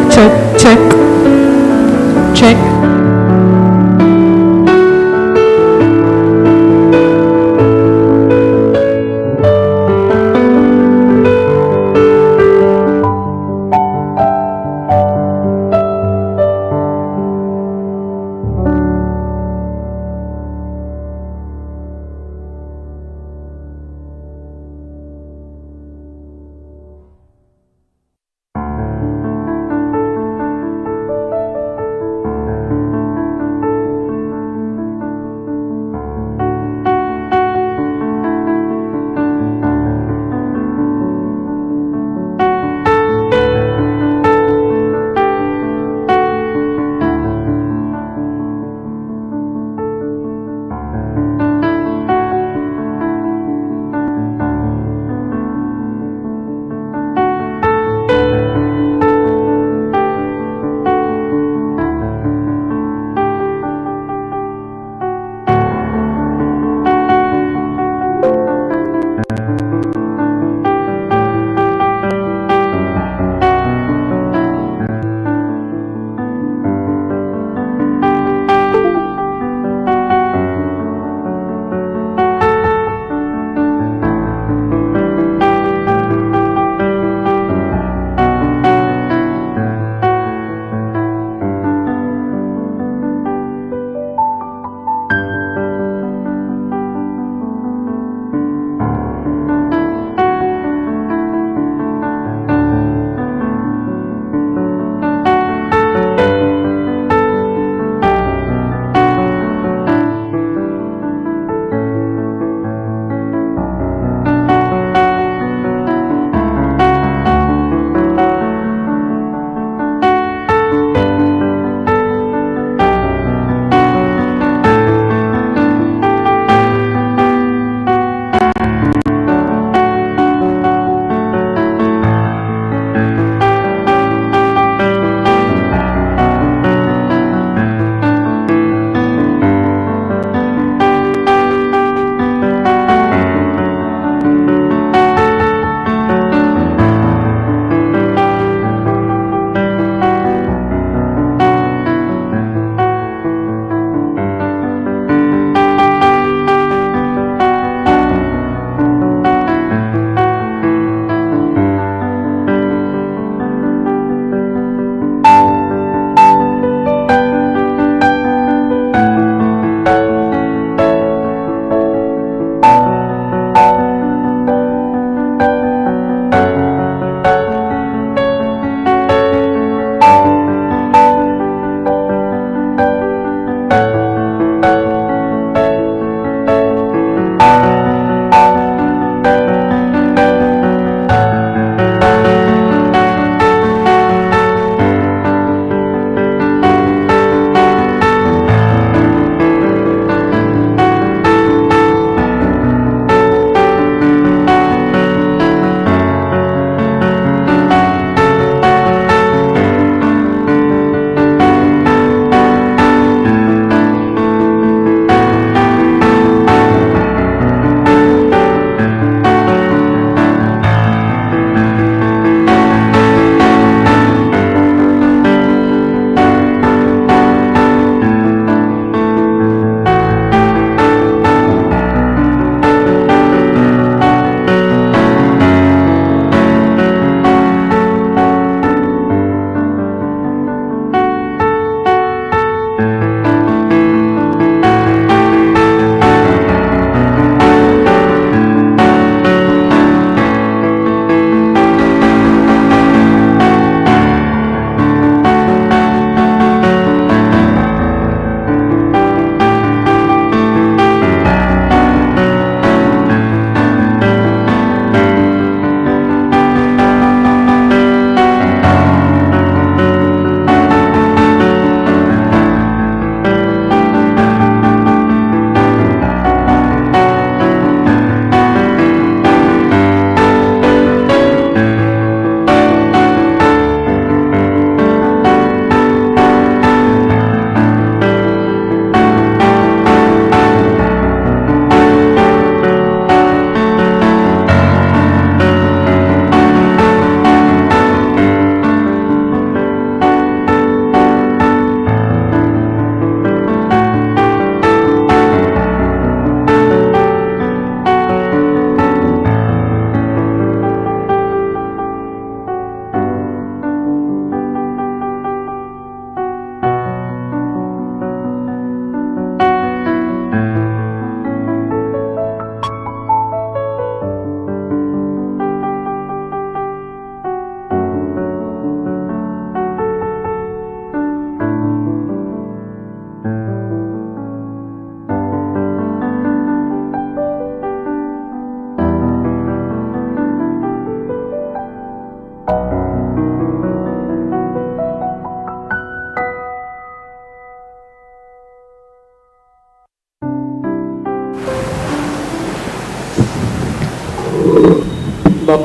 check, check, check.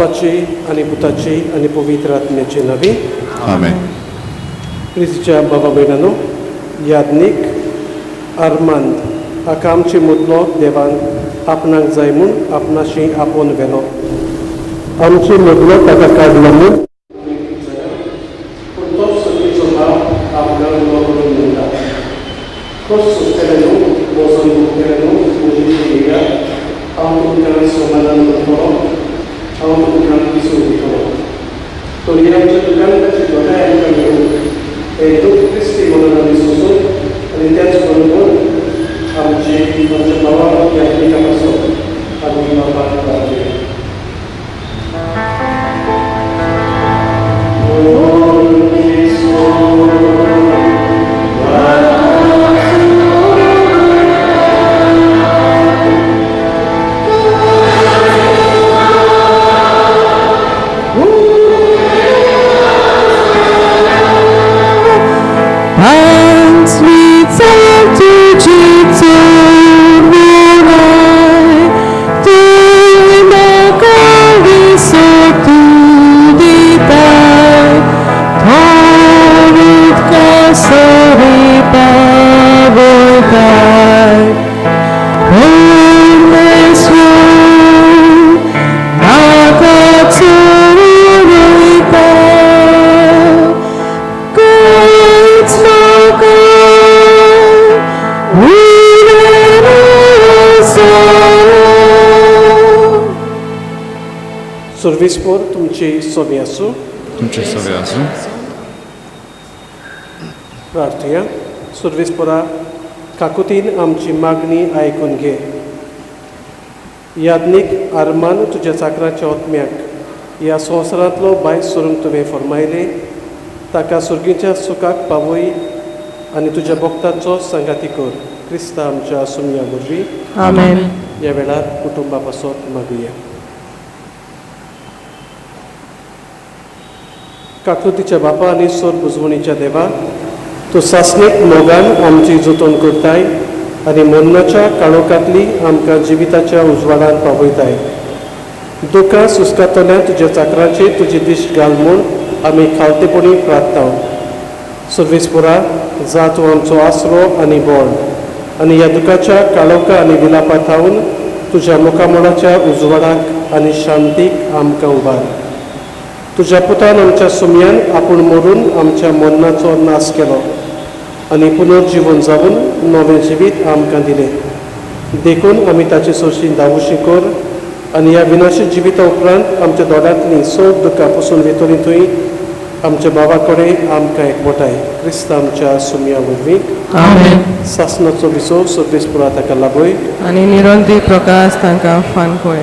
बापाची आणि पुताची आणि पवित्र आत्म्याची नावे. आमेन. प्रितीच्या बाबा भयणांनो, याज्ञिक आर्मांद हाका आमची मदलो देवान आपणाक जाय म्हूण आपणाशी आपोवन व्हेलो. आमची मदलो ताका काडलो म्हूण पूण तो सगळीचो भाव आपणाक उलो करून म्हणटा. तोच सुटलेलो न्हू, वचन मुक्तेलो न्हू, मुजी हांव तुमकां समाधान करतलो, हांव तुमकां दिसून दितलो. तरी आमच्या दुकानाची दोगांय आमकां मेळून हे दूख क्रिस्ती म्हणून आमी सोसून आनी त्याच बरोबर आमच्या भावाक यात्रिका पासून आमी बापाक पावचे. सर्विसपोर तुमची सोबी आसूं. तुमचे सगळे आसूं. प्रार्थया. सर्विसपोरा काकुतीन आमची मागणी आयकून घे. याज्ञिक आर्मान तुज्या चाकराच्या आत्म्याक ह्या संवसारांतलो भायर सरूंक तुवें फरमायले. ताका सुर्गीच्या सुखाक पावय आनी तुज्या भक्तांचो संगाती कर. क्रिस्ता आमच्या सुमया वरवीं. आमेन. ह्या वेळार कुटुंबा पासत मागुया. काकुतीच्या बापा आनी सोर बुजवणीच्या देवा, तूं सासणीक मोगान आमची जतन करताय आनी मरणाच्या काळोखांतली आमकां जिविताच्या उजवाडान पावयताय. दुखां सुस्कातल्यान तुज्या चाकरांचेर तुजी दिश्ट घाल म्हूण आमी खालतेपणी प्रार्थना. सर्विसपुरा जा तूं आमचो आसरो आनी बोळ आनी ह्या दुखाच्या काळोखा आनी विलापांत थावन तुज्या मुखामोळाच्या उजवाडाक आनी शांतीक आमकां उबार. तुज्या पुतान आमच्या सुमयान आपूण मरून आमच्या मरणाचो नाश केलो आनी पुनर्जीवन जावन नवें जिवीत आमकां दिलें. देखून आमी ताची सोशी दावोशी कर आनी ह्या विनाशी जिविता उपरांत आमच्या दोळ्यांतलीं सोब दुखां पुसून वेतोरी थंय आमच्या भावा कडेन आमकां एकवटाय. क्रिस्त आमच्या सुमया वरवीं. आमेन. सासणाचो विसो सर्विसपुरा ताका लाभय आनी निरोंदी प्रकाश तांकां फानपय.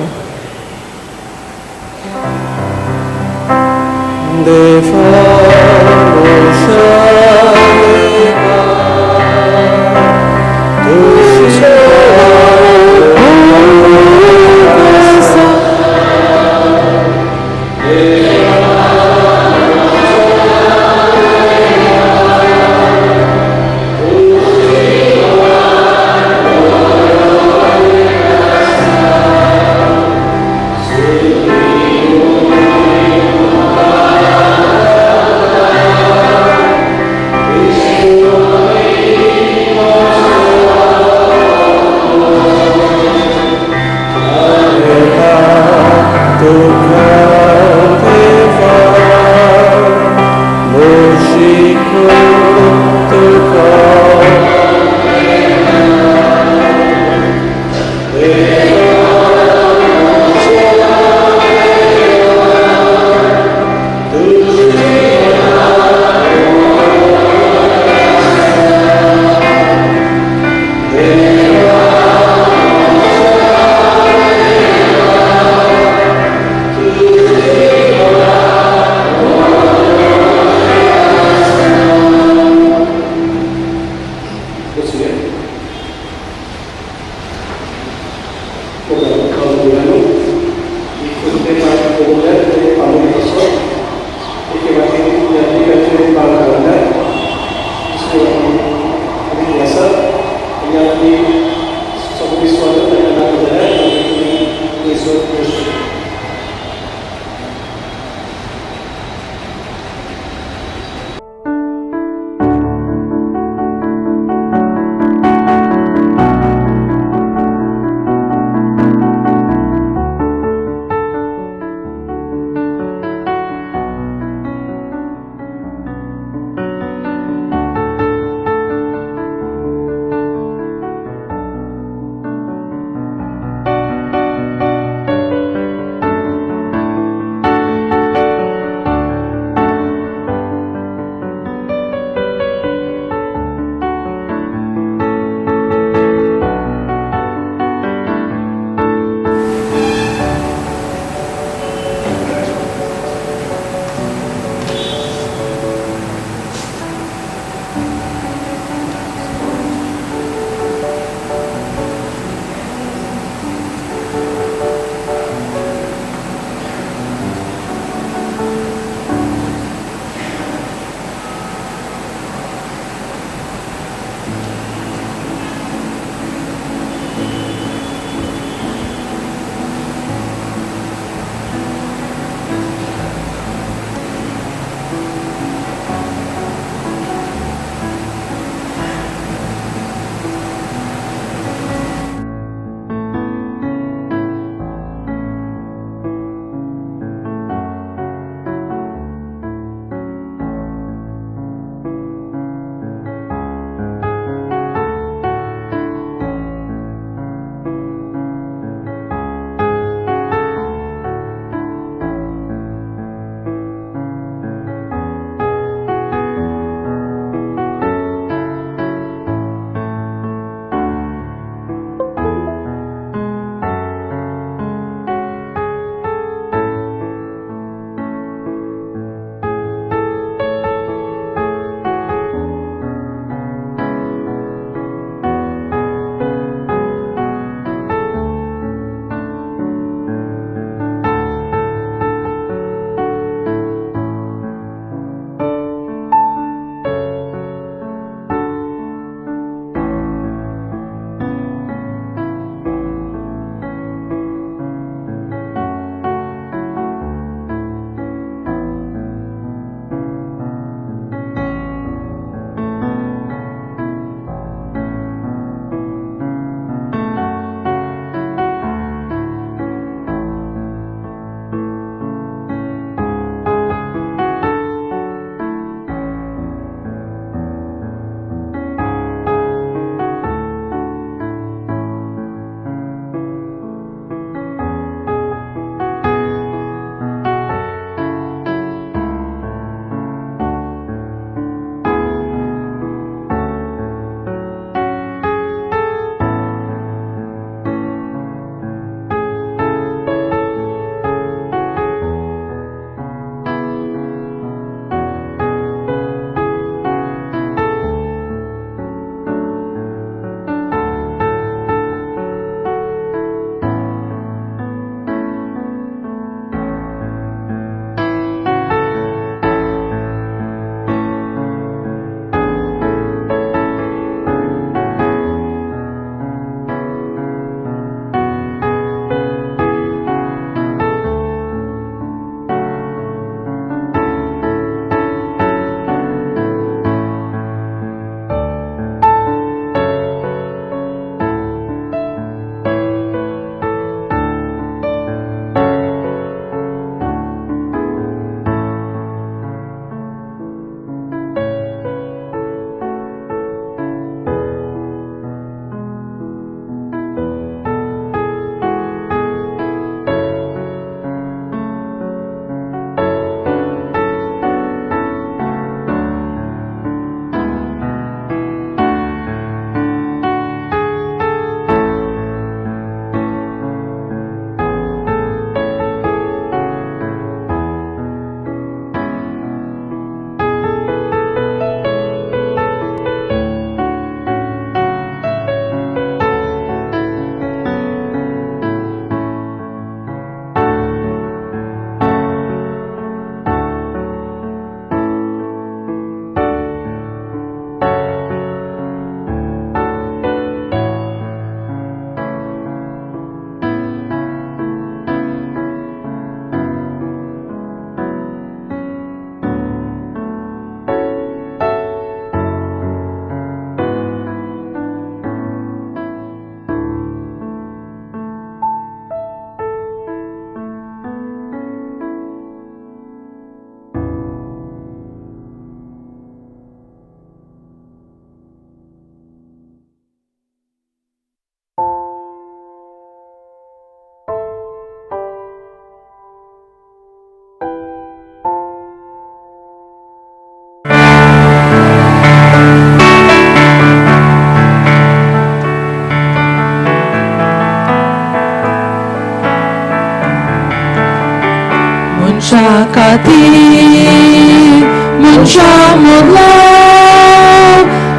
ti, munciamo la,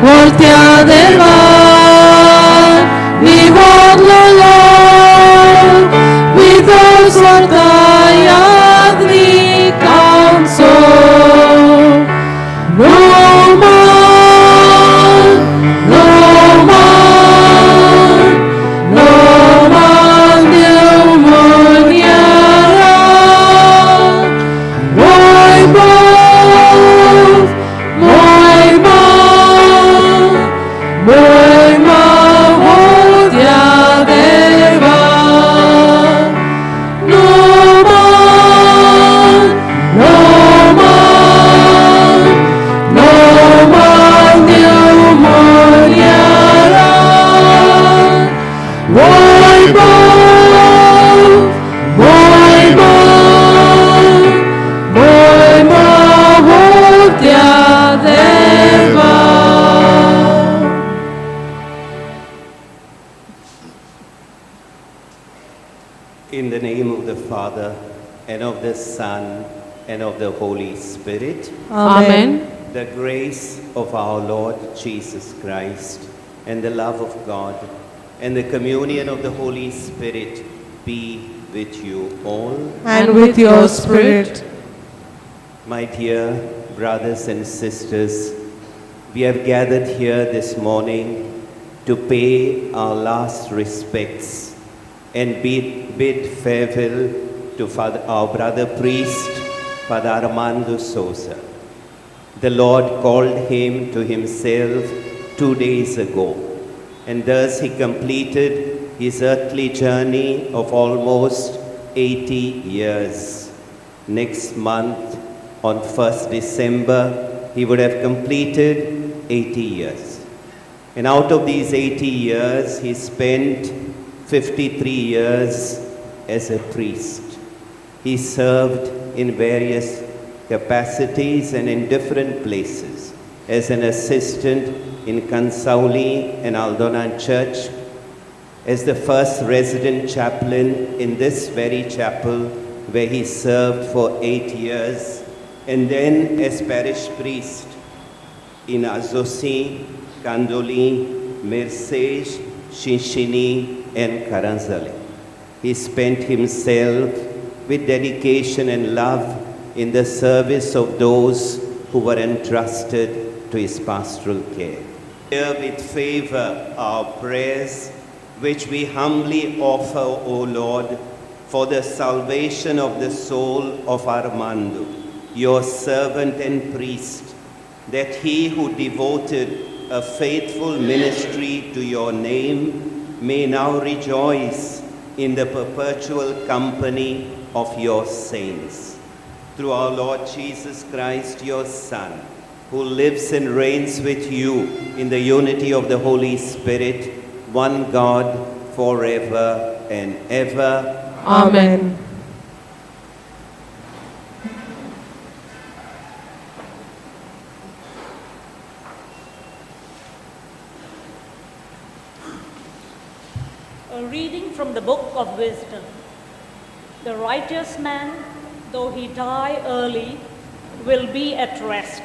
voltea del mar, vivo la, with those what I agree counsel. No man, no man, no man demoniara. Moi man, voltea de va. No man, no man, no man demoniara. Moi man, voltea de va. In the name of the Father, and of the Son, and of the Holy Spirit, Amen. the grace of our Lord Jesus Christ, and the love of God, and the communion of the Holy Spirit be with you all. And with your spirit. My dear brothers and sisters, we have gathered here this morning to pay our last respects and bid farewell to our brother priest, Father Armando Souza. The Lord called him to himself 2 days ago, and thus he completed his earthly journey of almost 80 years. Next month, on 1st December, he would have completed 80 years. And out of these 80 years, he spent 53 years as a priest. He served in various capacities and in different places, as an assistant in Kansauli and Aldonan Church, as the first resident chaplain in this very chapel where he served for 8 years, and then as parish priest in Azosi, Kandoli, Mercedes, Shinshini, and Karanzali. He spent himself with dedication and love in the service of those who were entrusted to his pastoral care. Hear with favor our prayers, which we humbly offer, O Lord, for the salvation of the soul of Armando, your servant and priest, that he who devoted a faithful ministry to your name may now rejoice in the perpetual company of your saints. Through our Lord Jesus Christ, your Son, who lives and reigns with you in the unity of the Holy Spirit, one God, forever and ever. Amen. A reading from the Book of Wisdom. The righteous man, though he die early, will be at rest.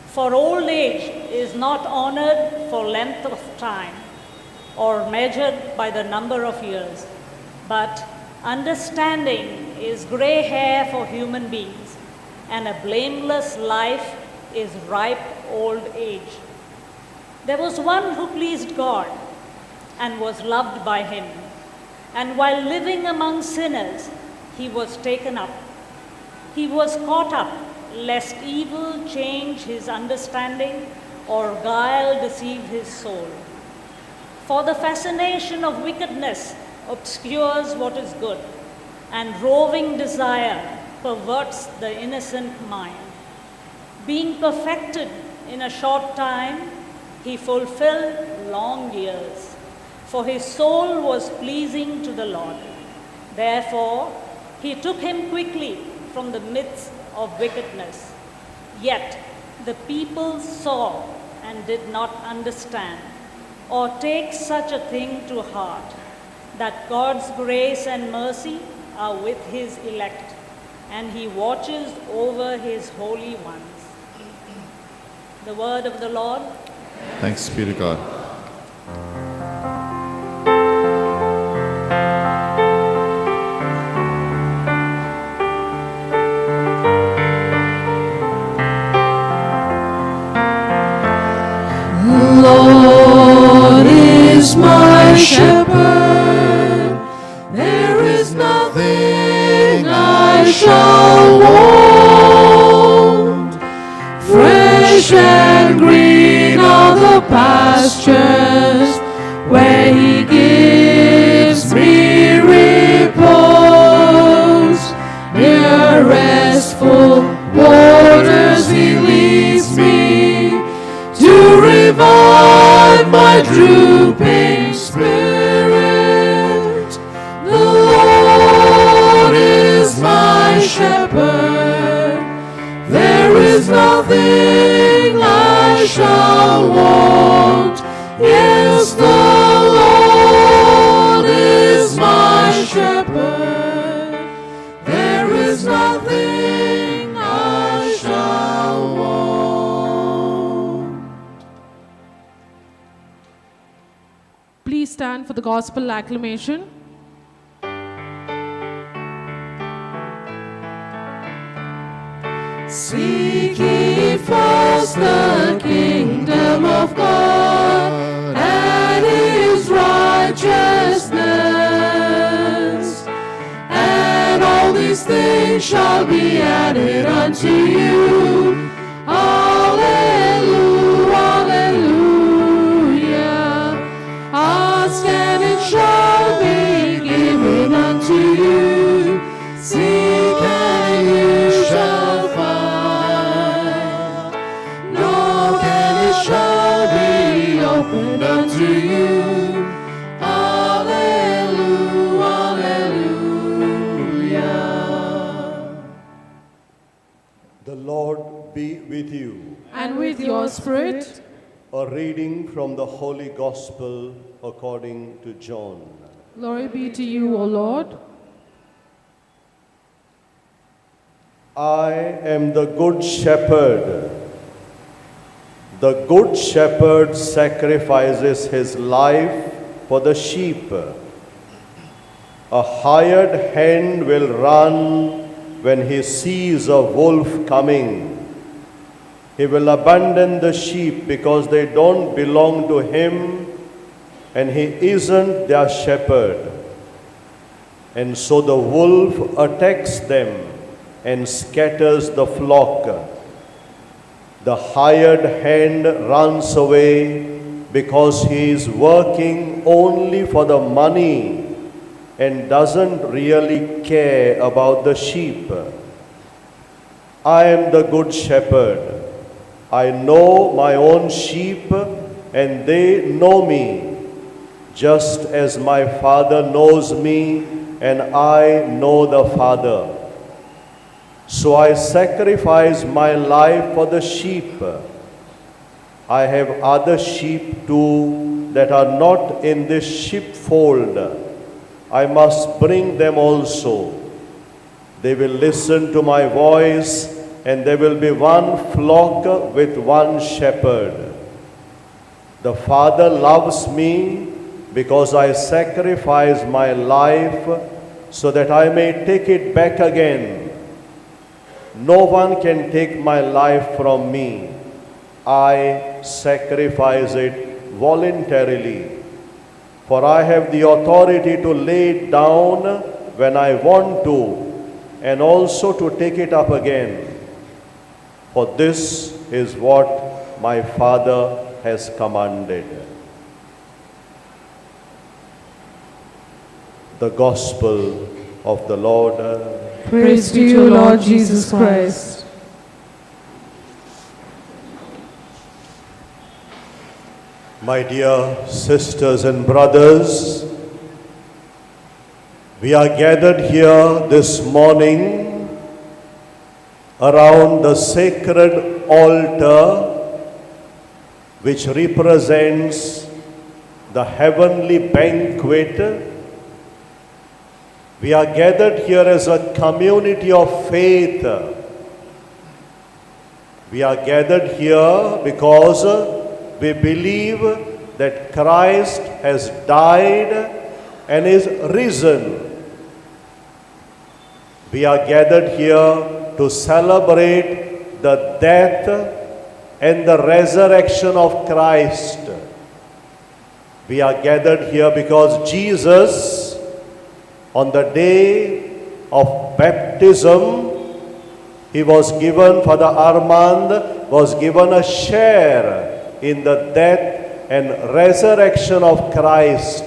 For old age is not honored for length of time, or measured by the number of years, but understanding is gray hair for human beings, and a blameless life is ripe old age. There was one who pleased God and was loved by him, and while living among sinners, he was taken up. He was caught up, lest evil change his understanding or guile deceive his soul. For the fascination of wickedness obscures what is good, and roving desire perverts the innocent mind. Being perfected in a short time, he fulfilled long years, for his soul was pleasing to the Lord. Therefore, he took him quickly from the midst of wickedness. Yet the people saw and did not understand, or take such a thing to heart, that God's grace and mercy are with his elect, and he watches over his holy ones. The word of the Lord. Thanks be to God. Lord is my shepherd, there is nothing I shall want. Fresh and green are the pastures where he gives me repose. Near restful waters he leads me to revive my drooping spirit. The Lord is my shepherd, there is nothing I shall want. Yes, the Lord is my shepherd, there is nothing I shall want. Please stand for the gospel acclamation. Seek ye first the kingdom of God and his righteousness, and all these things shall be added unto you. Alleluia, alleluia. Ask and it shall be given unto you. Seek and you shall find. Knock and it shall be opened unto you. Alleluia, alleluia. The Lord be with you. And with your spirit. A reading from the Holy Gospel according to John. Glory be to you, O Lord. I am the good shepherd. The good shepherd sacrifices his life for the sheep. A hired hand will run when he sees a wolf coming. He will abandon the sheep because they don't belong to him and he isn't their shepherd. And so the wolf attacks them and scatters the flock. The hired hand runs away because he is working only for the money and doesn't really care about the sheep. I am the good shepherd. I know my own sheep and they know me, just as my Father knows me and I know the Father. So I sacrifice my life for the sheep. I have other sheep too that are not in this sheepfold. I must bring them also. They will listen to my voice, and there will be one flock with one shepherd. The Father loves me because I sacrifice my life so that I may take it back again. No one can take my life from me. I sacrifice it voluntarily. For I have the authority to lay it down when I want to, and also to take it up again. For this is what my Father has commanded. The Gospel of the Lord. Praise to you, Lord Jesus Christ. My dear sisters and brothers, we are gathered here this morning around the sacred altar which represents the heavenly banquet We are gathered here as a community of faith. We are gathered here because we believe that Christ has died and is risen. We are gathered here to celebrate the death and the resurrection of Christ. We are gathered here because Jesus, on the day of baptism, he was given, Father Armand was given a share in the death and resurrection of Christ.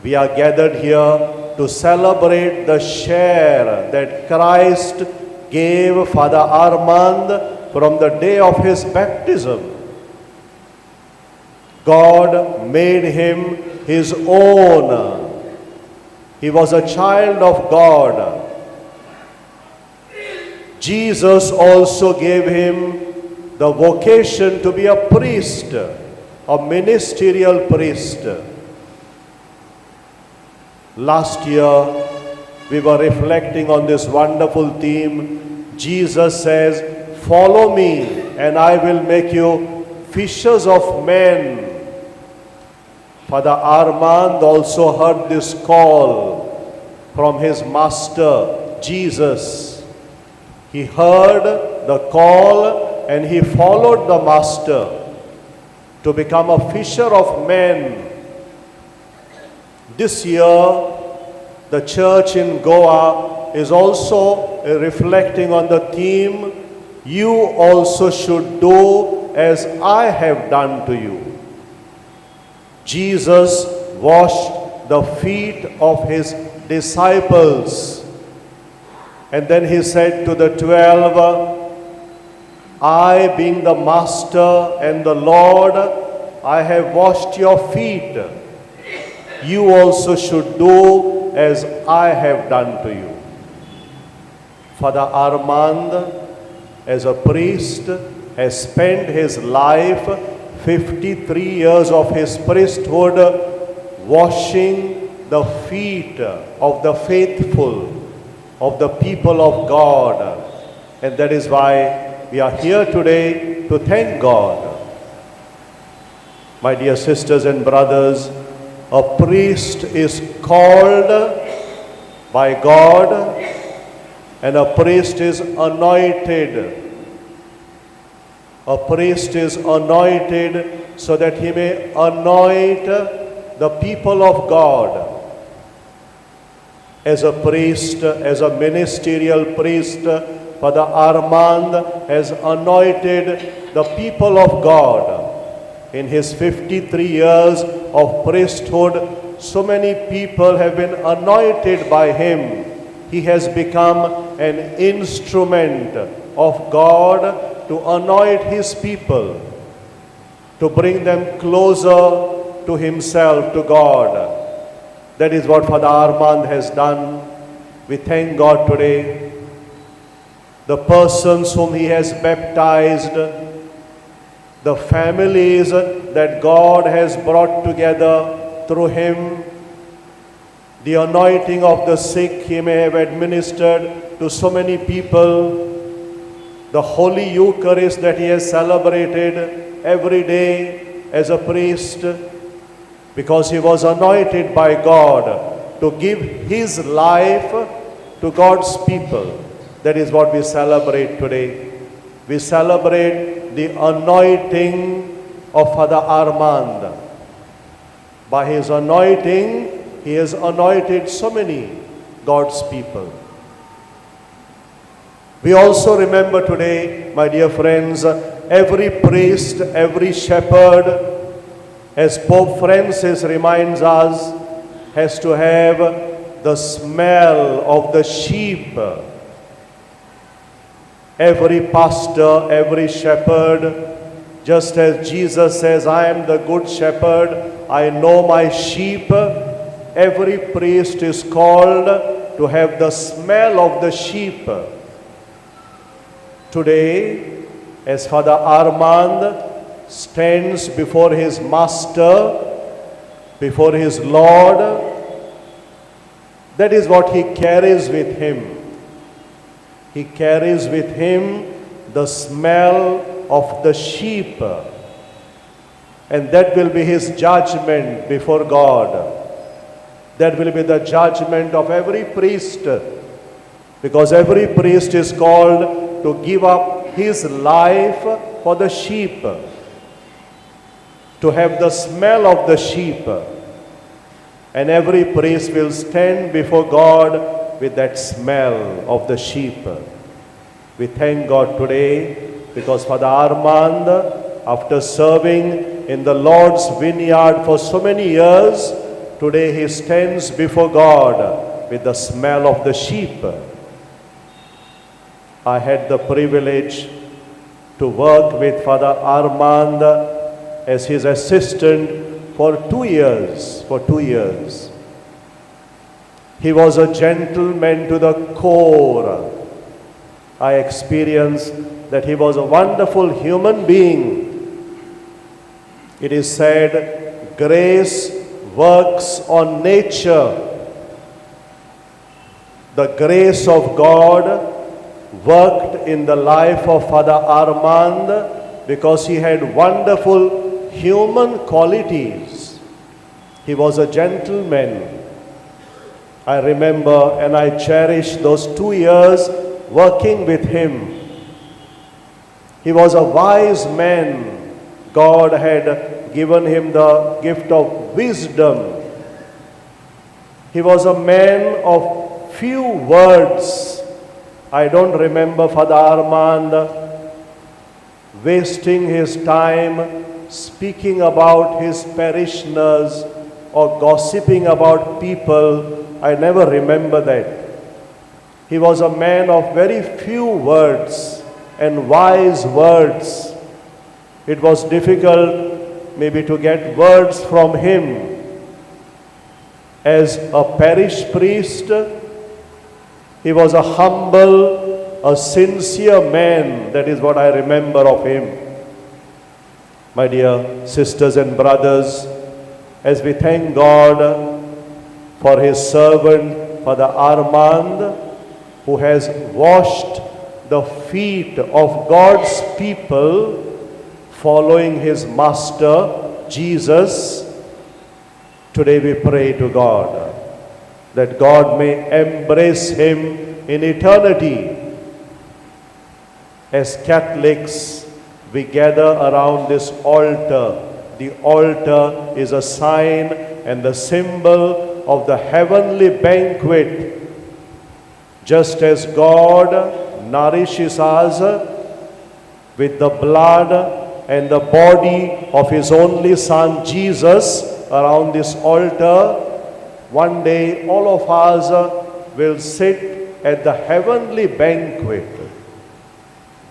We are gathered here to celebrate the share that Christ gave Father Armand from the day of his baptism. God made him his own. He was a child of God. Jesus also gave him the vocation to be a priest, a ministerial priest. Last year, we were reflecting on this wonderful theme. Jesus says, "Follow me, and I will make you fishers of men." Father Armand also heard this call from his master, Jesus. He heard the call and he followed the master to become a fisher of men. This year, the church in Goa is also reflecting on the theme, "You also should do as I have done to you." Jesus washed the feet of his disciples, and then he said to the 12, "I, being the master and the Lord, I have washed your feet. You also should do as I have done to you." Father Armand, as a priest, has spent his life, 53 years of his priesthood, washing the feet of the faithful, of the people of God. And that is why we are here today to thank God. My dear sisters and brothers, a priest is called by God, and a priest is anointed. A priest is anointed so that he may anoint the people of God. As a priest, as a ministerial priest, Father Armand has anointed the people of God. In his 53 years of priesthood, so many people have been anointed by him. He has become an instrument of God to anoint his people, to bring them closer to himself, to God. That is what Father Armand has done. We thank God today. The persons whom he has baptized, the families that God has brought together through him, the anointing of the sick he may have administered to so many people, the Holy Eucharist that he has celebrated every day as a priest, because he was anointed by God to give his life to God's people. That is what we celebrate today. We celebrate the anointing of Father Armand. By his anointing, he has anointed so many God's people. We also remember today, my dear friends, every priest, every shepherd, as Pope Francis reminds us, has to have the smell of the sheep. Every pastor, every shepherd, just as Jesus says, "I am the good shepherd, I know my sheep," every priest is called to have the smell of the sheep. Today, as Father Armand stands before his Master, before his Lord, That is what he carries with him. He carries with him the smell of the sheep. And that will be his judgment before God. That will be the judgment of every priest. Because every priest is called to give up his life for the sheep. To have the smell of the sheep. And every priest will stand before God with that smell of the sheep. We thank God today because Father Armando, after serving in the Lord's vineyard for so many years, today he stands before God with the smell of the sheep. I had the privilege to work with Father Armando as his assistant for 2 years. He was a gentleman to the core. I experienced that he was a wonderful human being. It is said, grace works on nature. The grace of God worked in the life of Father Armando because he had wonderful human qualities. He was a gentleman. I remember and I cherish those 2 years working with him. He was a wise man. God had given him the gift of wisdom. He was a man of few words. I don't remember Father Armando wasting his time speaking about his parishioners or gossiping about people. I never remember that. He was a man of very few words and wise words. It was difficult maybe to get words from him. As a parish priest, he was a humble, a sincere man. That is what I remember of him. My dear sisters and brothers, as we thank God for his servant, Father Armando, who has washed the feet of God's people following his master, Jesus, today we pray to God that God may embrace him in eternity. As Catholics, we gather around this altar. The altar is a sign and the symbol of the heavenly banquet. Just as God nourishes us with the blood and the body of his only Son Jesus around this altar, one day all of us will sit at the heavenly banquet.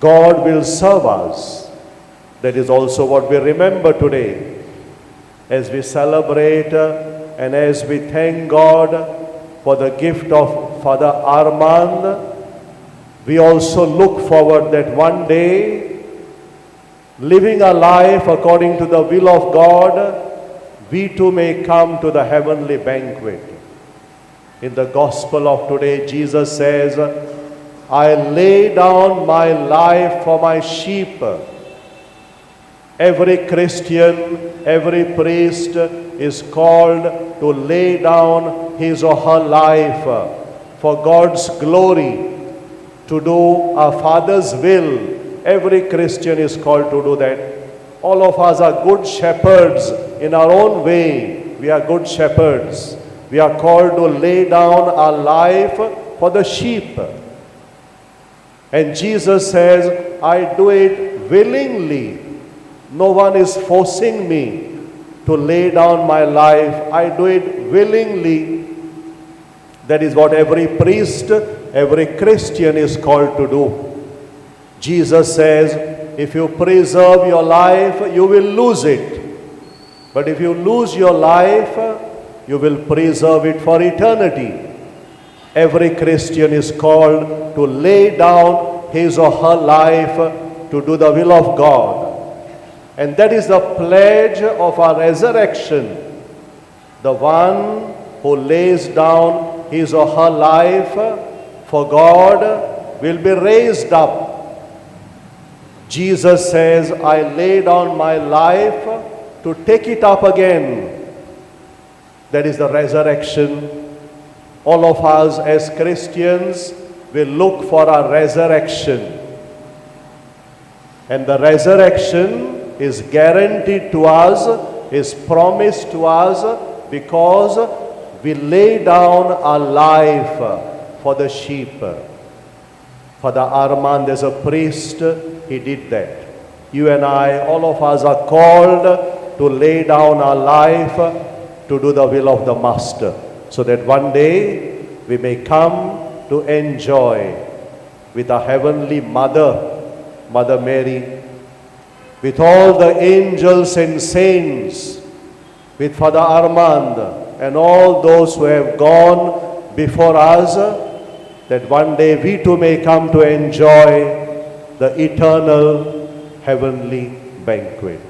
God will serve us. That is also what we remember today as we celebrate and as we thank God for the gift of Father Armando. We also look forward that one day, living a life according to the will of God, we too may come to the heavenly banquet. In the gospel of today, Jesus says, I lay down my life for my sheep. Every Christian, every priest is called to lay down his or her life for God's glory, to do our Father's will. Every Christian is called to do that. All of us are good shepherds in our own way. We are good shepherds. We are called to lay down our life for the sheep. And Jesus says, I do it willingly. No one is forcing me to lay down my life. I do it willingly. That is what every priest, every Christian is called to do. Jesus says, if you preserve your life, you will lose it. But if you lose your life, you will preserve it for eternity. Every Christian is called to lay down his or her life to do the will of God. And that is the pledge of our resurrection. The one who lays down his or her life for God will be raised up. Jesus says, I lay down my life to take it up again. That is the resurrection. All of us as Christians will look for a resurrection. And the resurrection is guaranteed to us, is promised to us because we lay down our life for the sheep. Father Armand, as a priest, he did that. You and I, all of us are called to lay down our life to do the will of the Master, so that one day we may come to enjoy with our Heavenly Mother, Mother Mary, with all the angels and saints, with Father Armand and all those who have gone before us, that one day we too may come to enjoy the eternal heavenly banquet.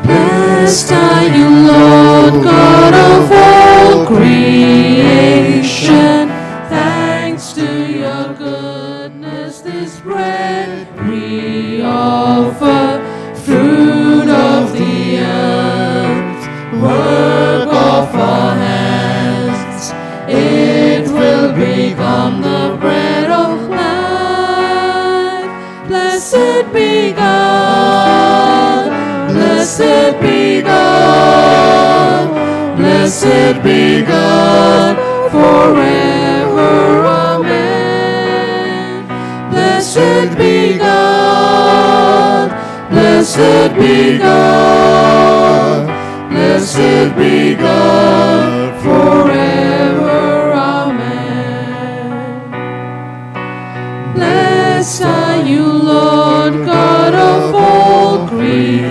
Blessed are you, Lord God of all creation. Thanks to your goodness, this bread we offer, fruit of the earth, work of our hands. It will become the bread of life. Blessed be God. Blessed be God, blessed be God, forever, amen. Blessed be God, blessed be God, blessed be God, forever, amen. Blessed are you, Lord God of all creation.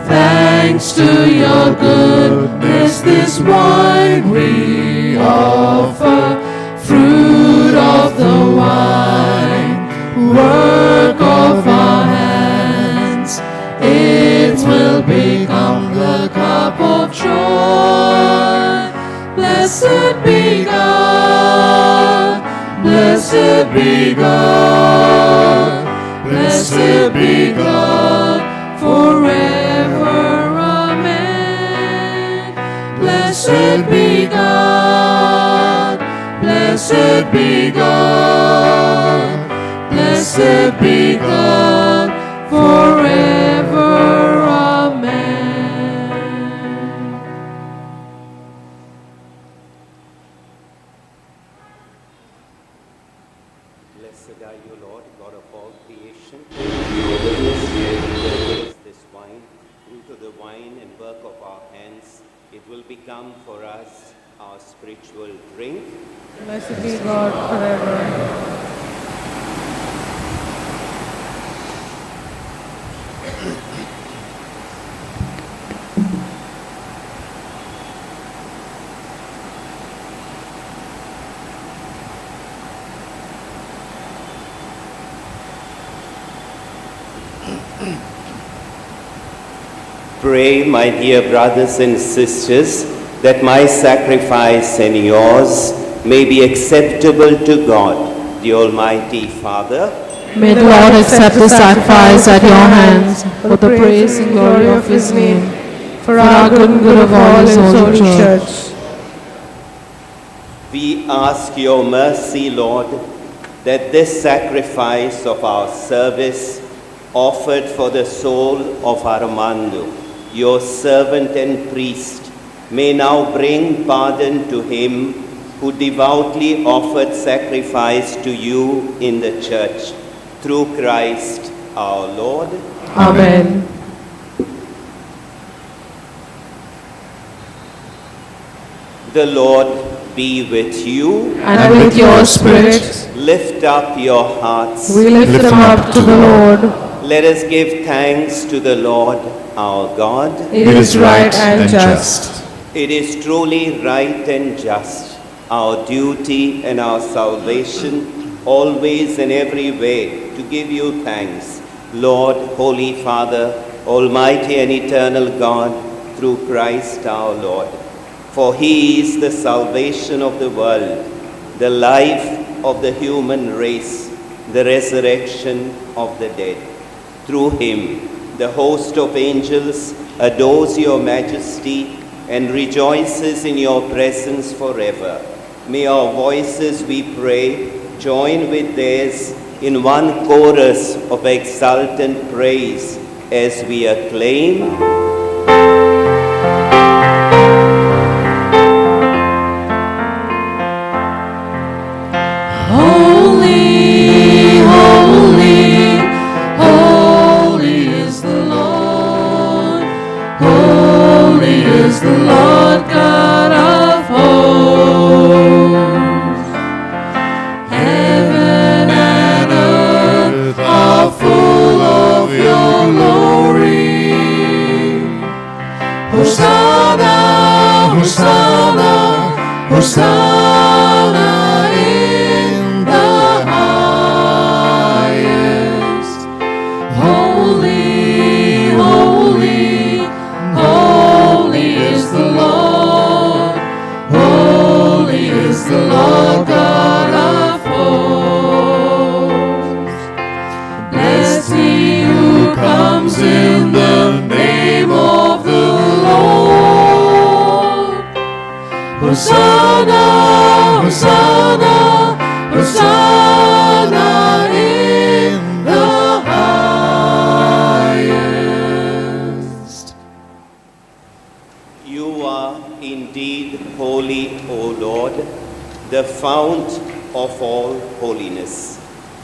Thanks to your goodness, this wine we offer, fruit of the vine, work of our hands. It will become the cup of joy. Blessed be God, blessed be God, blessed be God, forever, amen. Blessed be God, blessed be God, blessed be God, forever, amen. Blessed are you, Lord, God of all creation. Your goodness, this wine, fruit of the vine and work of our hands, it will become for us our spiritual drink. Blessed be God forever. Pray, my dear brothers and sisters, that my sacrifice and yours may be acceptable to God, the Almighty Father. May the Lord accept the sacrifice at your hands for the praise and glory of his name, for our good and good of all his holy church. We ask your mercy, Lord, that this sacrifice of our service offered for the soul of Armando, your servant and priest, may now bring pardon to him who devoutly offered sacrifice to you in the church, through Christ our Lord. Amen. The Lord be with you. And with your spirit, Lift up your hearts. we lift them up to the Lord. Let us give thanks to the Lord our God. It is right and just. It is truly right and just, our duty and our salvation, always and every way, to give you thanks, Lord, Holy Father, Almighty and eternal God, through Christ our Lord. For he is the salvation of the world, the life of the human race, the resurrection of the dead. Through him, the host of angels adores your majesty and rejoices in your presence forever. May our voices, we pray, join with theirs in one chorus of exultant praise as we acclaim. Holy, holy, holy is the Lord. Holy is the Lord God of hosts. Heaven and earth are full of your glory. Hosanna, Hosanna, Hosanna in the highest. Holy, holy, holy is the Lord. Holy is the Lord God of hosts. Blessed he who comes in the name of the Lord. Hosanna, Hosanna, Hosanna in the highest. You are indeed holy, O Lord, the fount of all holiness.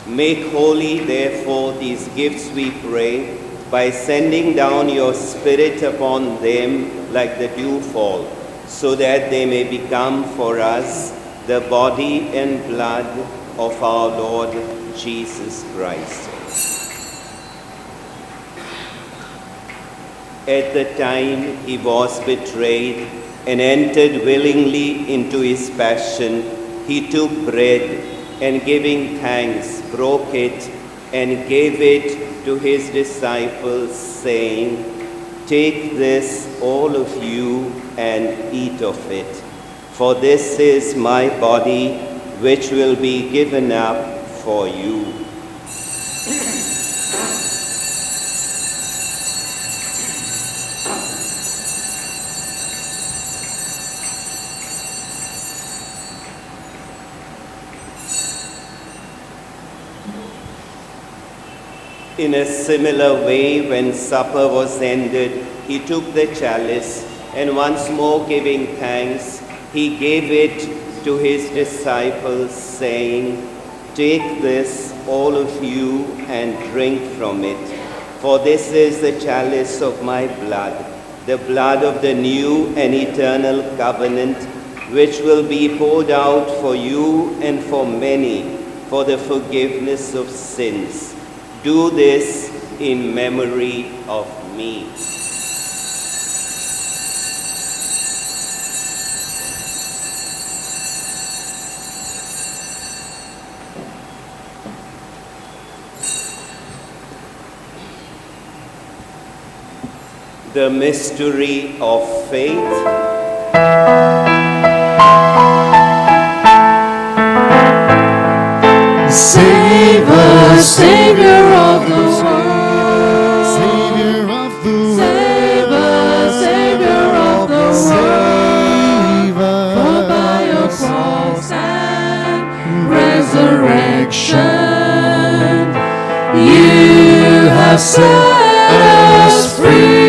Make holy, therefore, these gifts, we pray, by sending down your Spirit upon them like the dewfall, so that they may become for us the body and blood of our Lord Jesus Christ. At the time he was betrayed and entered willingly into his passion, he took bread and giving thanks, broke it and gave it to his disciples, saying, "Take this, all of you, and eat of it. For this is my body, which will be given up for you." In a similar way, when supper was ended, he took the chalice, and once more giving thanks, he gave it to his disciples, saying, "Take this, all of you, and drink from it. For this is the chalice of my blood, the blood of the new and eternal covenant, which will be poured out for you and for many for the forgiveness of sins. Do this in memory of me." The mystery of faith. Save us, Savior of the world. Savior of the world. Save us, Savior of the Save world. For by your us. cross and resurrection, you have set us free.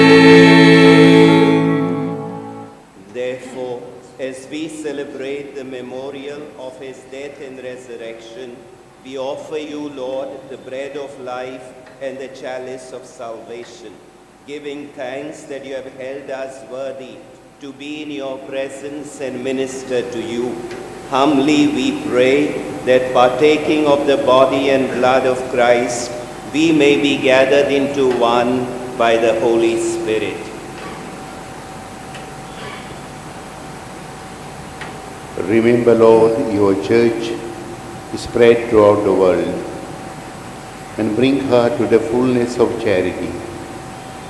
Therefore, as we celebrate the memorial of his death and resurrection, we offer you, Lord, the bread of life and the chalice of salvation, giving thanks that you have held us worthy to be in your presence and minister to you. Humbly we pray that partaking of the body and blood of Christ, we may be gathered into one by the Holy Spirit. Remember, Lord, your church spread throughout the world, and bring her to the fullness of charity,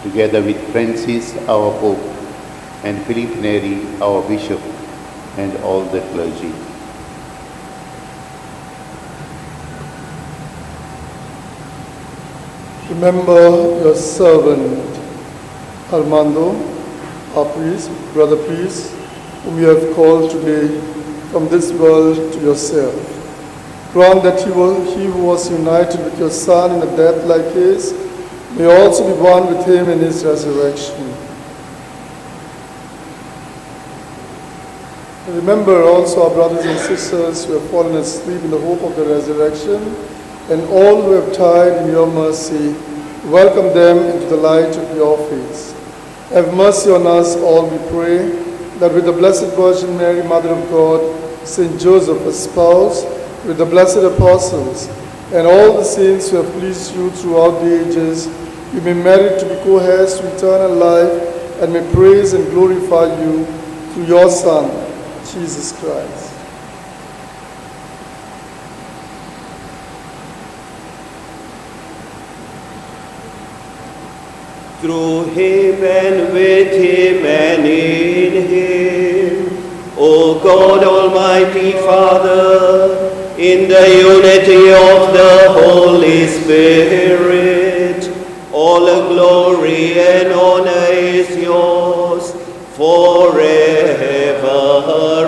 together with Francis, our Pope, and Philip Neri, our Bishop, and all the clergy. Remember your servant, Armando, our priest, brother priest, whom you have called today from this world to yourself. Grant that he who was united with your Son in a death like his may also be one with him in his resurrection. Remember also our brothers and sisters who have fallen asleep in the hope of the resurrection, and all who have died in your mercy. Welcome them into the light of your face. Have mercy on us all, we pray, that with the Blessed Virgin Mary, Mother of God, Saint Joseph, her spouse, with the blessed apostles, and all the saints who have pleased you throughout the ages, you may merit to be co-heirs to eternal life, and may praise and glorify you through your Son, Jesus Christ. Through him and with him and in him, O God Almighty Father, in the unity of the Holy Spirit, all the glory and honor is yours forever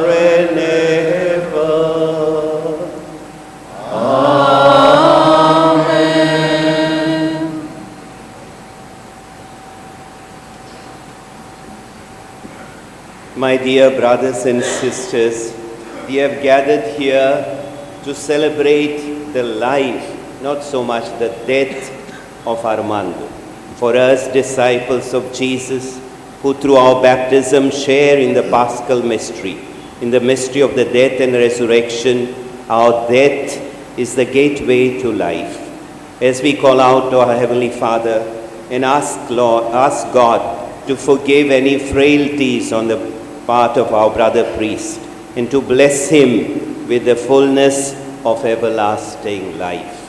and ever. My dear brothers and sisters, we have gathered here to celebrate the life, not so much the death of Armando. For us, disciples of Jesus, who through our baptism share in the Paschal mystery, in the mystery of the death and resurrection, our death is the gateway to life. As we call out to our Heavenly Father and ask God to forgive any frailties on the part of our brother priest, and to bless him with the fullness of everlasting life.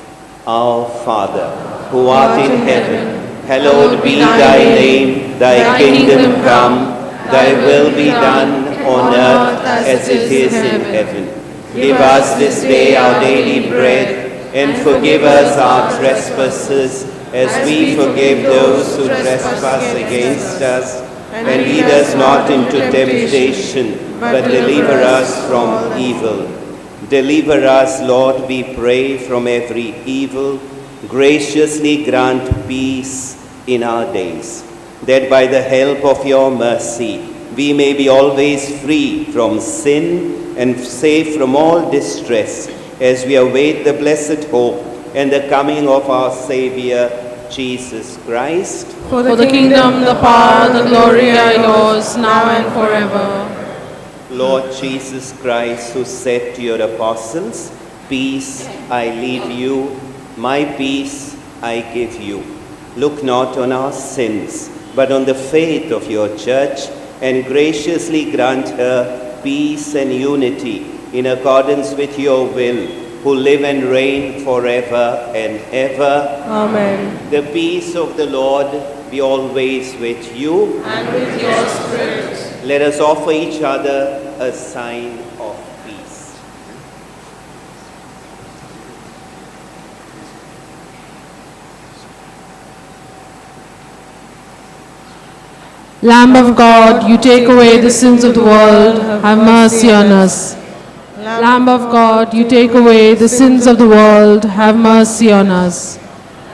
Our Father, who art in heaven, hallowed be thy name, thy kingdom come, thy will be done on earth as it is in heaven. Give us this day our daily bread, and forgive us our trespasses, as we forgive those who trespass against us. And lead us not into temptation, but deliver us from evil. Deliver us, Lord, we pray, from every evil. Graciously grant peace in our days, that by the help of your mercy we may be always free from sin and safe from all distress, as we await the blessed hope and the coming of our Savior, Jesus Christ. For the kingdom, the power, the glory are yours, now and forever. Lord Jesus Christ, who said to your apostles, "Peace I leave you, my peace I give you," look not on our sins, but on the faith of your church, and graciously grant her peace and unity in accordance with your will, who live and reign forever and ever. Amen. The peace of the Lord be always with you. And with your spirit. Let us offer each other a sign of peace. Lamb of God, you take away the sins of the world, have mercy on us. Lamb of God, you take away the sins of the world, have mercy on us.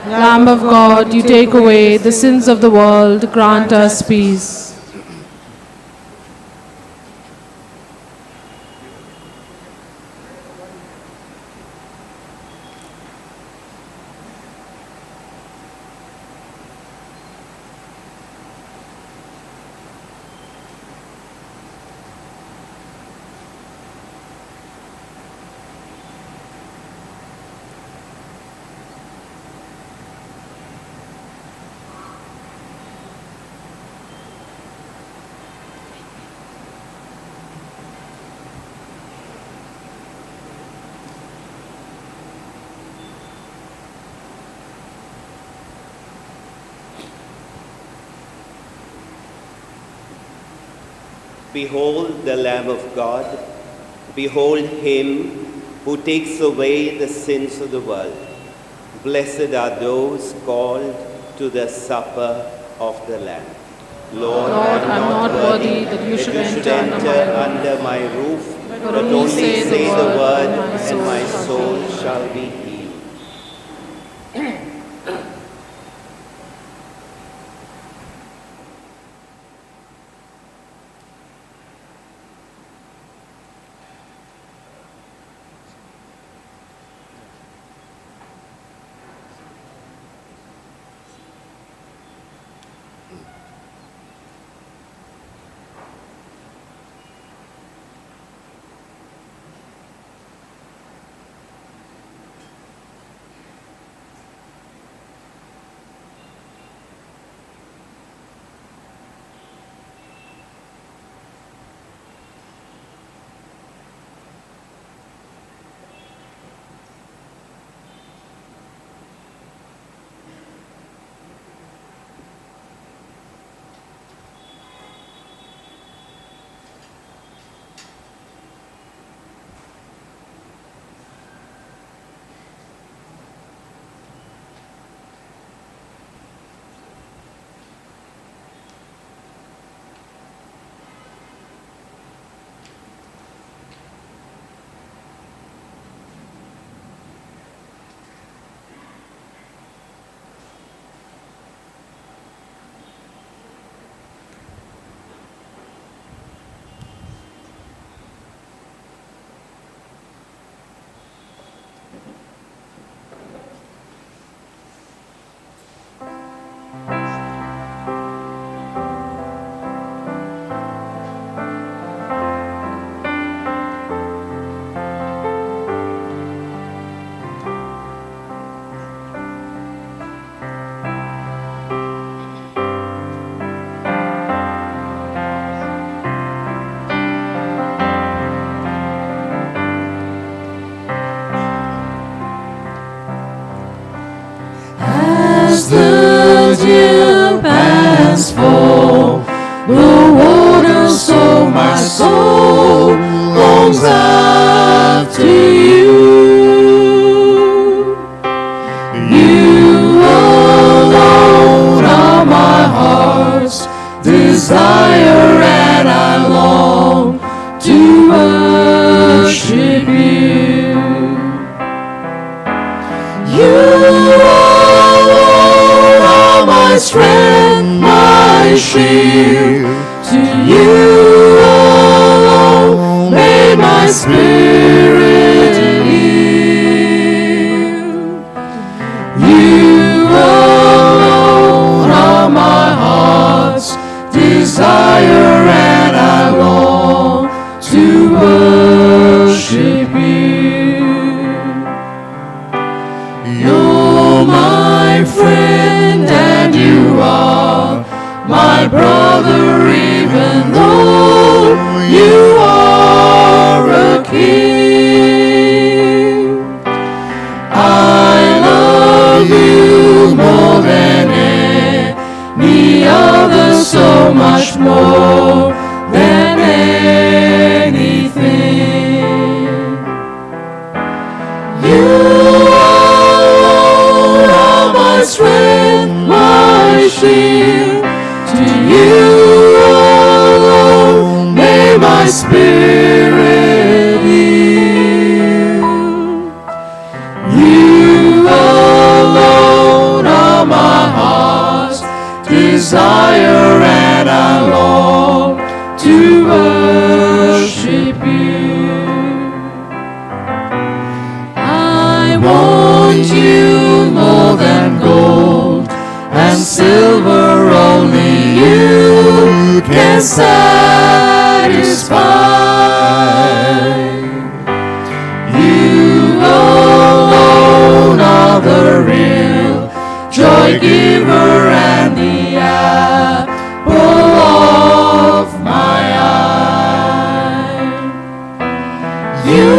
Lamb of God, you take away the sins of the world, grant us peace. Behold the Lamb of God. Behold him who takes away the sins of the world. Blessed are those called to the supper of the Lamb. Lord, Lord, I am not worthy that you should enter under my roof, but only say the word, and my soul shall be healed. As the dew pants for the water, so my soul longs after you. You alone are my heart's desire, and I long to worship you. You alone my strength, my shield. To you alone may my spirit yield. You alone are my heart's desire, and I long to worship you. You're my friend and you are my brother, even though you are a king. I love you more than any other, so much more than anything. You are my strength, my shield. To you alone may my spirit yield. You alone are my heart's desire, and I long to worship you. I want you more than gold and silver, only you can satisfy. You alone are the real joy giver and the apple of my eye. You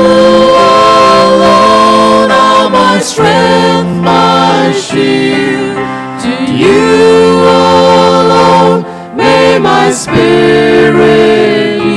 alone are my strength, my shield. To you alone may my spirit yield.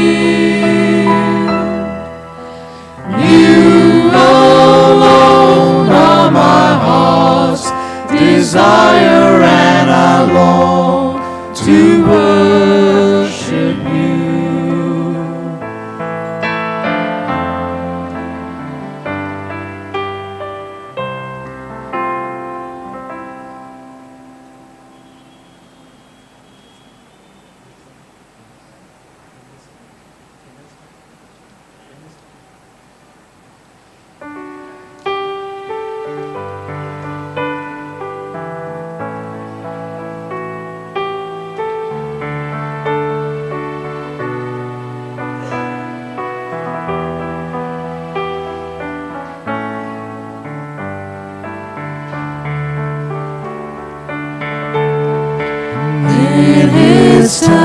In His time,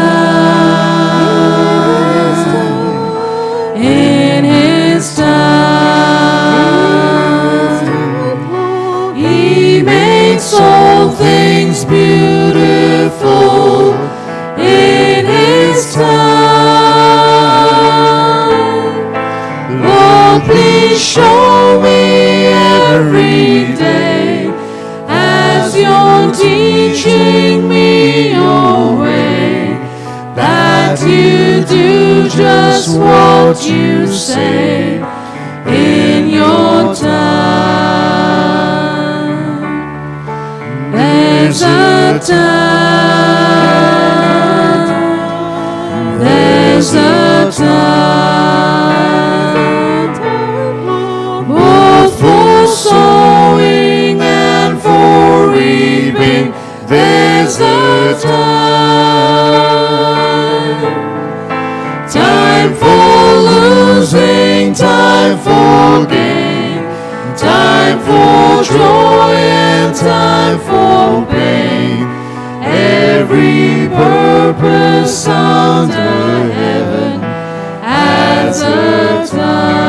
in His time, He makes all things beautiful. In His time, Lord, please show me every day as You're teaching me Your way, that You do just what You say in Your time. There's a time, there's a time, both for sowing and for reaping. There's a time for losing, time for gain, time for joy and time for pain. Every purpose under heaven has a time.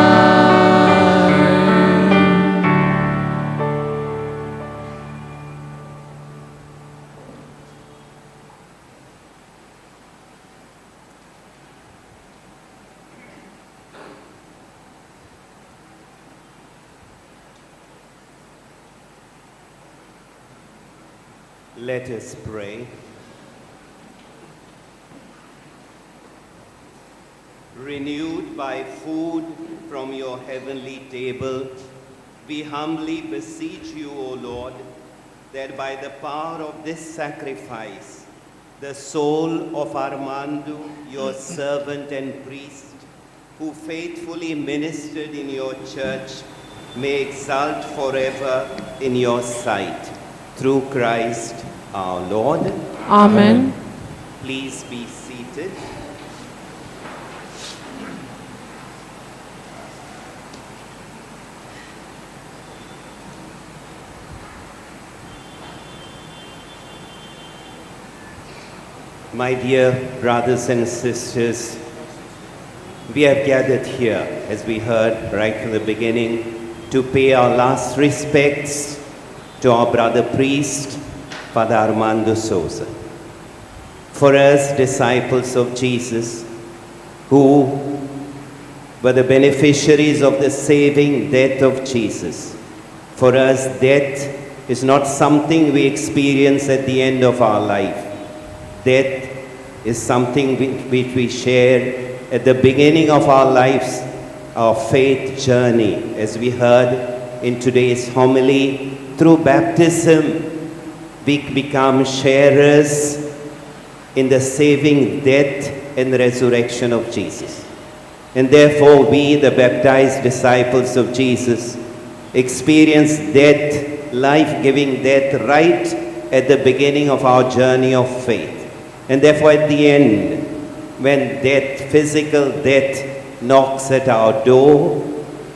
Let us pray. Renewed by food from Your heavenly table, we humbly beseech You, O Lord, that by the power of this sacrifice, the soul of Armando, Your servant and priest, who faithfully ministered in Your church, may exult forever in Your sight. Through Christ our Lord. Amen. Please be seated. My dear brothers and sisters, we have gathered here, as we heard right from the beginning, to pay our last respects to our brother priest, Father Armando Souza. For us, disciples of Jesus, who were the beneficiaries of the saving death of Jesus, for us, death is not something we experience at the end of our life. Death is something which we share at the beginning of our lives, our faith journey. As we heard in today's homily, through baptism, we become sharers in the saving death and resurrection of Jesus. And therefore, we, the baptized disciples of Jesus, experience death, life-giving death, right at the beginning of our journey of faith. And therefore, at the end, when death, physical death, knocks at our door,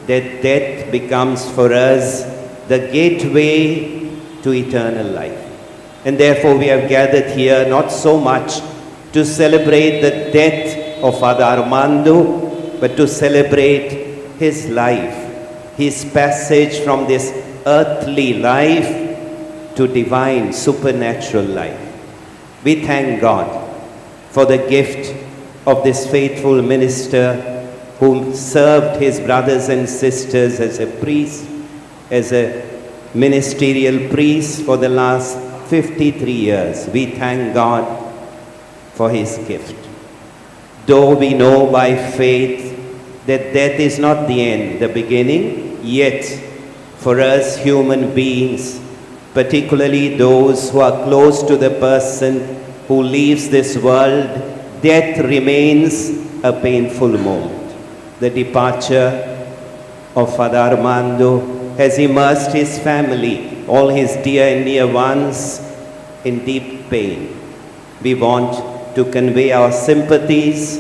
that death becomes for us the gateway to eternal life. And therefore, we have gathered here not so much to celebrate the death of Father Armando, but to celebrate his life, his passage from this earthly life to divine, supernatural life. We thank God for the gift of this faithful minister who served his brothers and sisters as a priest, as a ministerial priest for the last 53 years. We thank God for his gift. Though we know by faith that death is not the end, the beginning, yet for us human beings, particularly those who are close to the person who leaves this world, death remains a painful moment. The departure of Father Armando has immersed his family, all his dear and near ones, in deep pain. We want to convey our sympathies,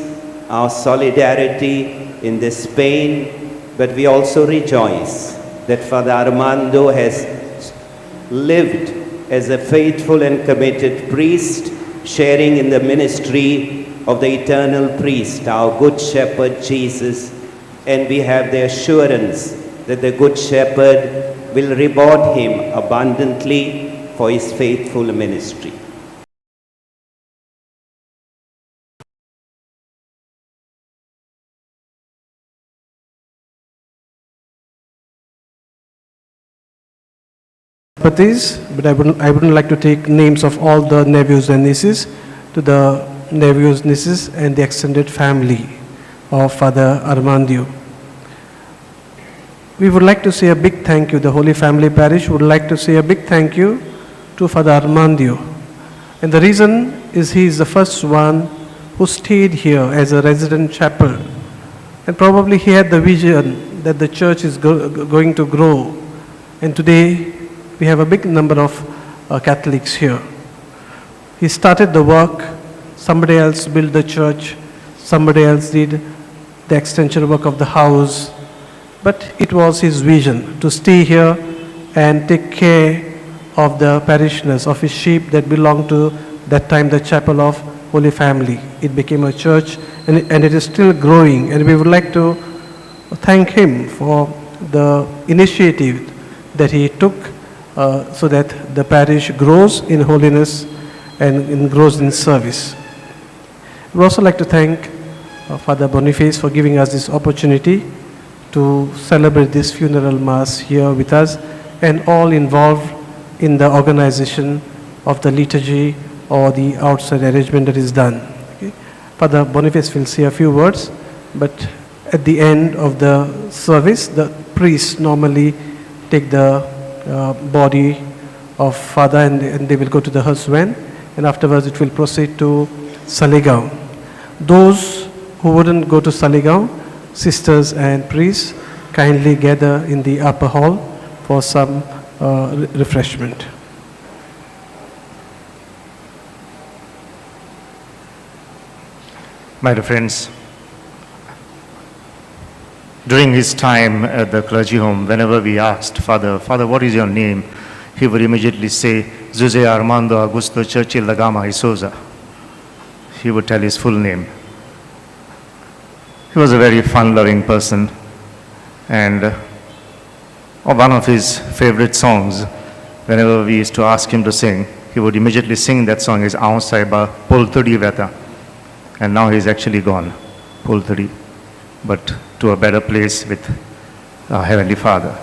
our solidarity in this pain, but we also rejoice that Father Armando has lived as a faithful and committed priest, sharing in the ministry of the eternal priest, our Good Shepherd Jesus, and we have the assurance that the Good Shepherd will reward him abundantly for his faithful ministry. But I wouldn't like to take names of all the nephews and nieces, to the nephews, nieces, and the extended family of Father Armando. We would like to say a big thank you. The Holy Family Parish would like to say a big thank you to Father Armando. And the reason is he is the first one who stayed here as a resident chaplain. And probably he had the vision that the church is going to grow. And today, we have a big number of Catholics here. He started the work, somebody else built the church, somebody else did the extension work of the house, but it was his vision to stay here and take care of the parishioners, of his sheep that belonged to that time the Chapel of Holy Family. It became a church and it is still growing, and we would like to thank him for the initiative that he took so that the parish grows in holiness and grows in service. We would also like to thank Father Boniface for giving us this opportunity to celebrate this funeral mass here with us, and all involved in the organization of the liturgy or the outside arrangement that is done. Okay. Father Boniface will say a few words, but at the end of the service, the priests normally take the body of Father and they will go to the hearse van, and afterwards it will proceed to Saligaon. Those who wouldn't go to Saligaon, sisters and priests, kindly gather in the upper hall for some refreshment. My dear friends, during his time at the clergy home, whenever we asked Father, what is your name? He would immediately say, Josè Armando Agusto Churchil Da Gama Souza. He would tell his full name. He was a very fun-loving person, and one of his favorite songs, whenever we used to ask him to sing, he would immediately sing that song, is Aun Saiba Polthudi Veta. And now he's actually gone, Polthudi, but to a better place with our Heavenly Father.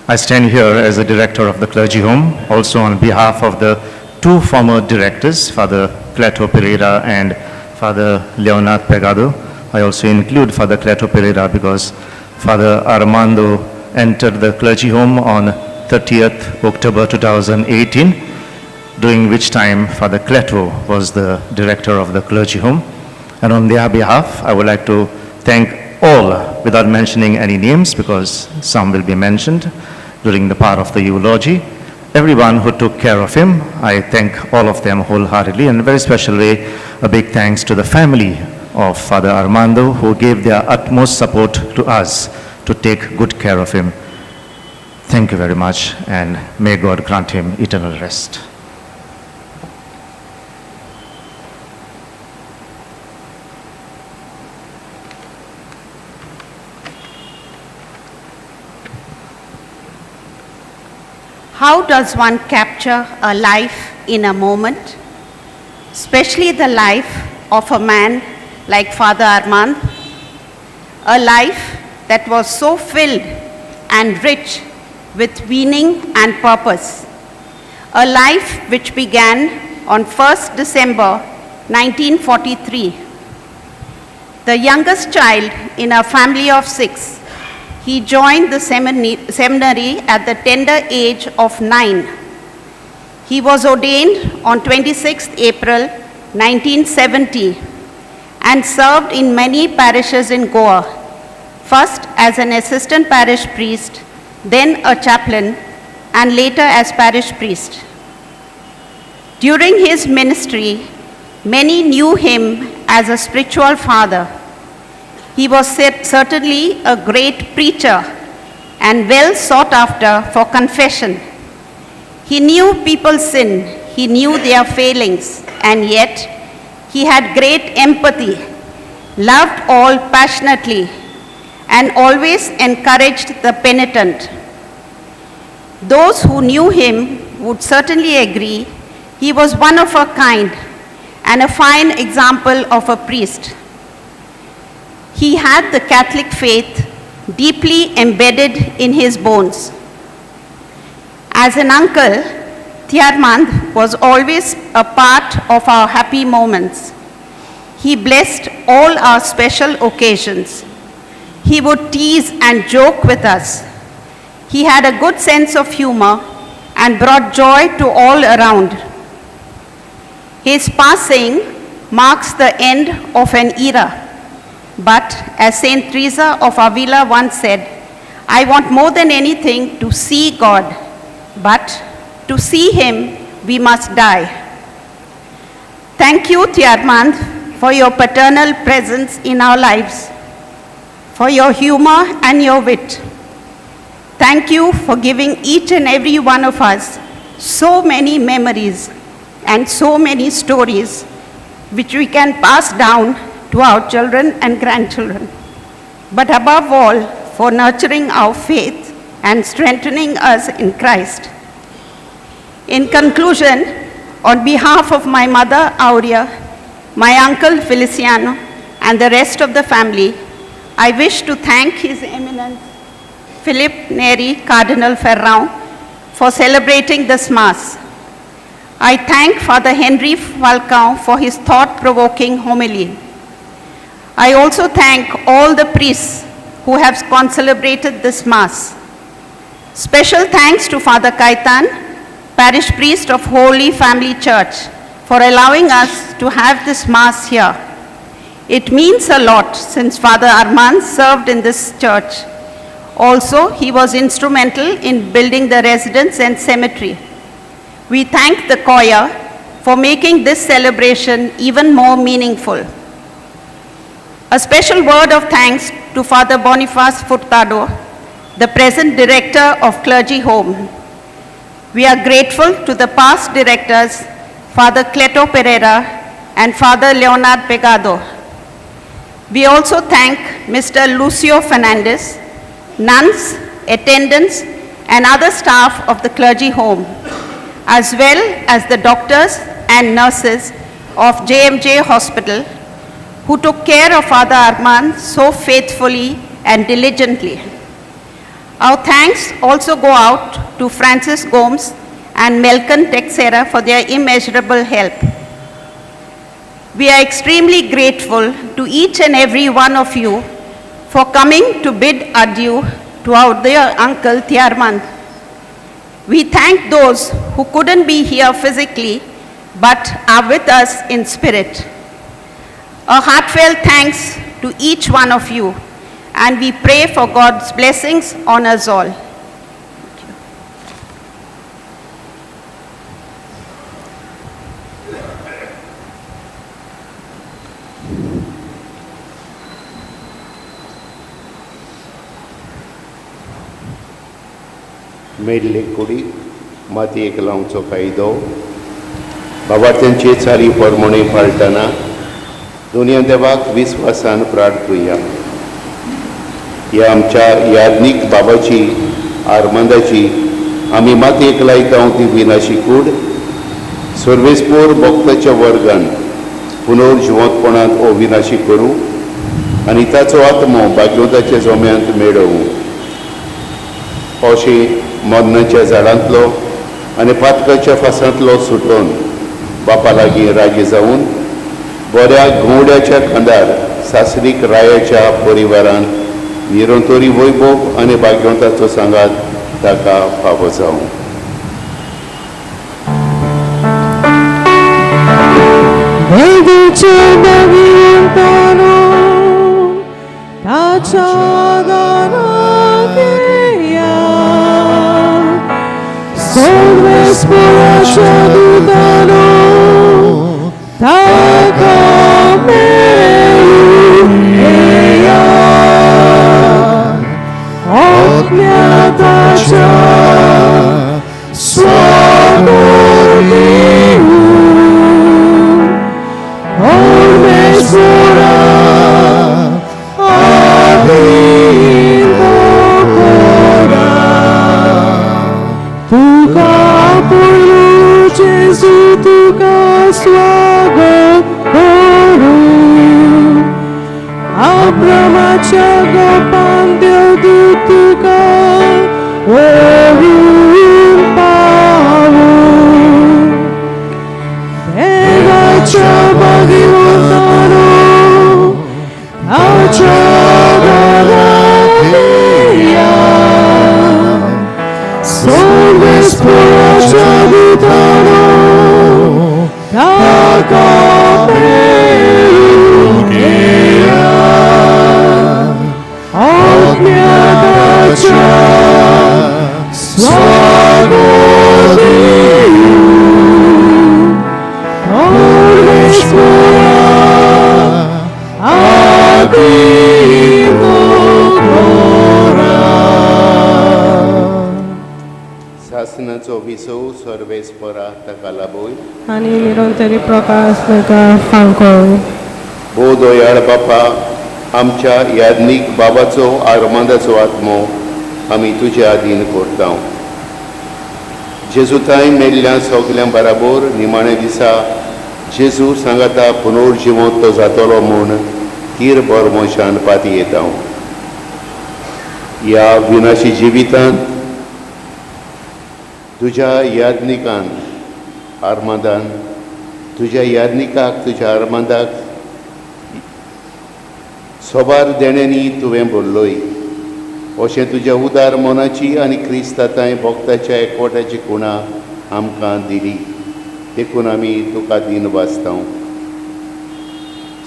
I stand here as a director of the clergy home, also on behalf of the two former directors, Father Cleto Pereira and Father Leonard Pegado. I also include Father Cleto Pereira because Father Armando entered the clergy home on 30th October 2018, during which time Father Cleto was the director of the clergy home. And on their behalf, I would like to thank all, without mentioning any names, because some will be mentioned during the part of the eulogy. Everyone who took care of him, I thank all of them wholeheartedly. And in a very special way, a big thanks to the family of Father Armando, who gave their utmost support to us to take good care of him. Thank you very much, and may God grant him eternal rest. How does one capture a life in a moment, especially the life of a man like Father Armando, a life that was so filled and rich with meaning and purpose, a life which began on 1st December 1943 the youngest child in a family of 6, he joined the seminary at the tender age of 9. He was ordained on 26th April 1970 and served in many parishes in Goa, first as an assistant parish priest, then a chaplain, and later as parish priest. During his ministry, many knew him as a spiritual father. He was certainly a great preacher and well sought after for confession. He knew people's sin, he knew their failings, and yet he had great empathy, loved all passionately, and always encouraged the penitent. Those who knew him would certainly agree he was one of a kind and a fine example of a priest. He had the Catholic faith deeply embedded in his bones. As an uncle, Armando was always a part of our happy moments. He blessed all our special occasions. He would tease and joke with us. He had a good sense of humor and brought joy to all around. His passing marks the end of an era. But as Saint Teresa of Avila once said, I want more than anything to see God, but to see him we must die. Thank you, Armando, for your paternal presence in our lives, for your humor and your wit. Thank you for giving each and every one of us so many memories and so many stories which we can pass down to our children and grandchildren. But above all, for nurturing our faith and strengthening us in Christ. In conclusion, on behalf of my mother, Aurea, my uncle, Feliciano, and the rest of the family, I wish to thank His Eminence, Philip Neri, Cardinal Ferrão, for celebrating this Mass. I thank Father Henry Falcão for his thought-provoking homily. I also thank all the priests who have concelebrated this Mass. Special thanks to Father Kaitan, parish priest of Holy Family Church, for allowing us to have this Mass here. It means a lot since Father Armando served in this church. Also, he was instrumental in building the residence and cemetery. We thank the choir for making this celebration even more meaningful. A special word of thanks to Father Boniface Furtado, the present director of Clergy Home. We are grateful to the past directors, Father Cleto Pereira and Father Leonard Pegado. We also thank Mr. Lucio Fernandez, nuns, attendants, and other staff of the Clergy Home, as well as the doctors and nurses of JMJ Hospital, who took care of Father Armando so faithfully and diligently. Our thanks also go out to Francis Gomes and Melkin Texera for their immeasurable help. We are extremely grateful to each and every one of you for coming to bid adieu to our dear uncle Armando. We thank those who couldn't be here physically but are with us in spirit. A heartfelt thanks to each one of you, and we pray for God's blessings on us all. Medley कुडी माती एक लावचो कायदो बाबार्थ्यांची चारी परमणे पाळटना दुनिया देवाक विस्वासान प्रार्थुया. ह्या आमच्या याज्ञिक बाबाची आर्मांदाची आमी मातयेक लायता ती विनाशी कूड सर्वेस्पोर भक्ताच्या वर्गान पुनर्जिवंतपणांत ओ विनाशी करूं आनी ताचो आत्मो भाग्योताच्या जोम्यांत मेळोवं. अशी मरणाच्या झाडांतलो आनी पातकाच्या फासांतलो सुटोवन बापा लागीं रागी जावन बऱ्या घोवड्याच्या खांदार सासरीक रायाच्या परिवारान निरंतरी वैभव आनी भाग्यवंताचो सांगात ताका फावो जावं. वेदीचे नवीनपणा ताच्या दारात येया. सर्वेस्पराच्या दूतानो ताका मेळून येया. अज्ञाताच्या स्वागत दिवून Ormesora Adinokora Tuka pulu Jesu tuka swagat koru Abramacha gopan dev tuka orun pavu Devacha bhagavantano Achadarateya Sorvespuracha dutano Taka merukeya Ajnatacha Swagodeyu शासनाचो विसव सर्वेस्परा ताका लाबोय आनी निरंतरी प्रकाश ताका फांकोय. भो दयाळ बापा आमच्या याज्ञिक बाबाचो आर्मांदाचो आत्मो आमी तुज्या अधीन करता. जेजुताय मेल्ल्या सगल्यां बराबर निमाणे दिसा जेजू सांगाता पुनर्जिवंत जातलो म्हूण तीर बरमोशान पाती येता. ह्या विनाशी जिवितांत तुज्या याज्ञिकान आर्मांदान तुज्या याज्ञिकाक तुज्या आर्मांदाक सोबार देण्यांनी तुवें भरलोय. अशें तुज्या उदार मनाची आनी क्रिस्ताताय भक्ताच्या एकवटाची खुणां आमकां दिली. देखून आमी तुका दिन वाचता.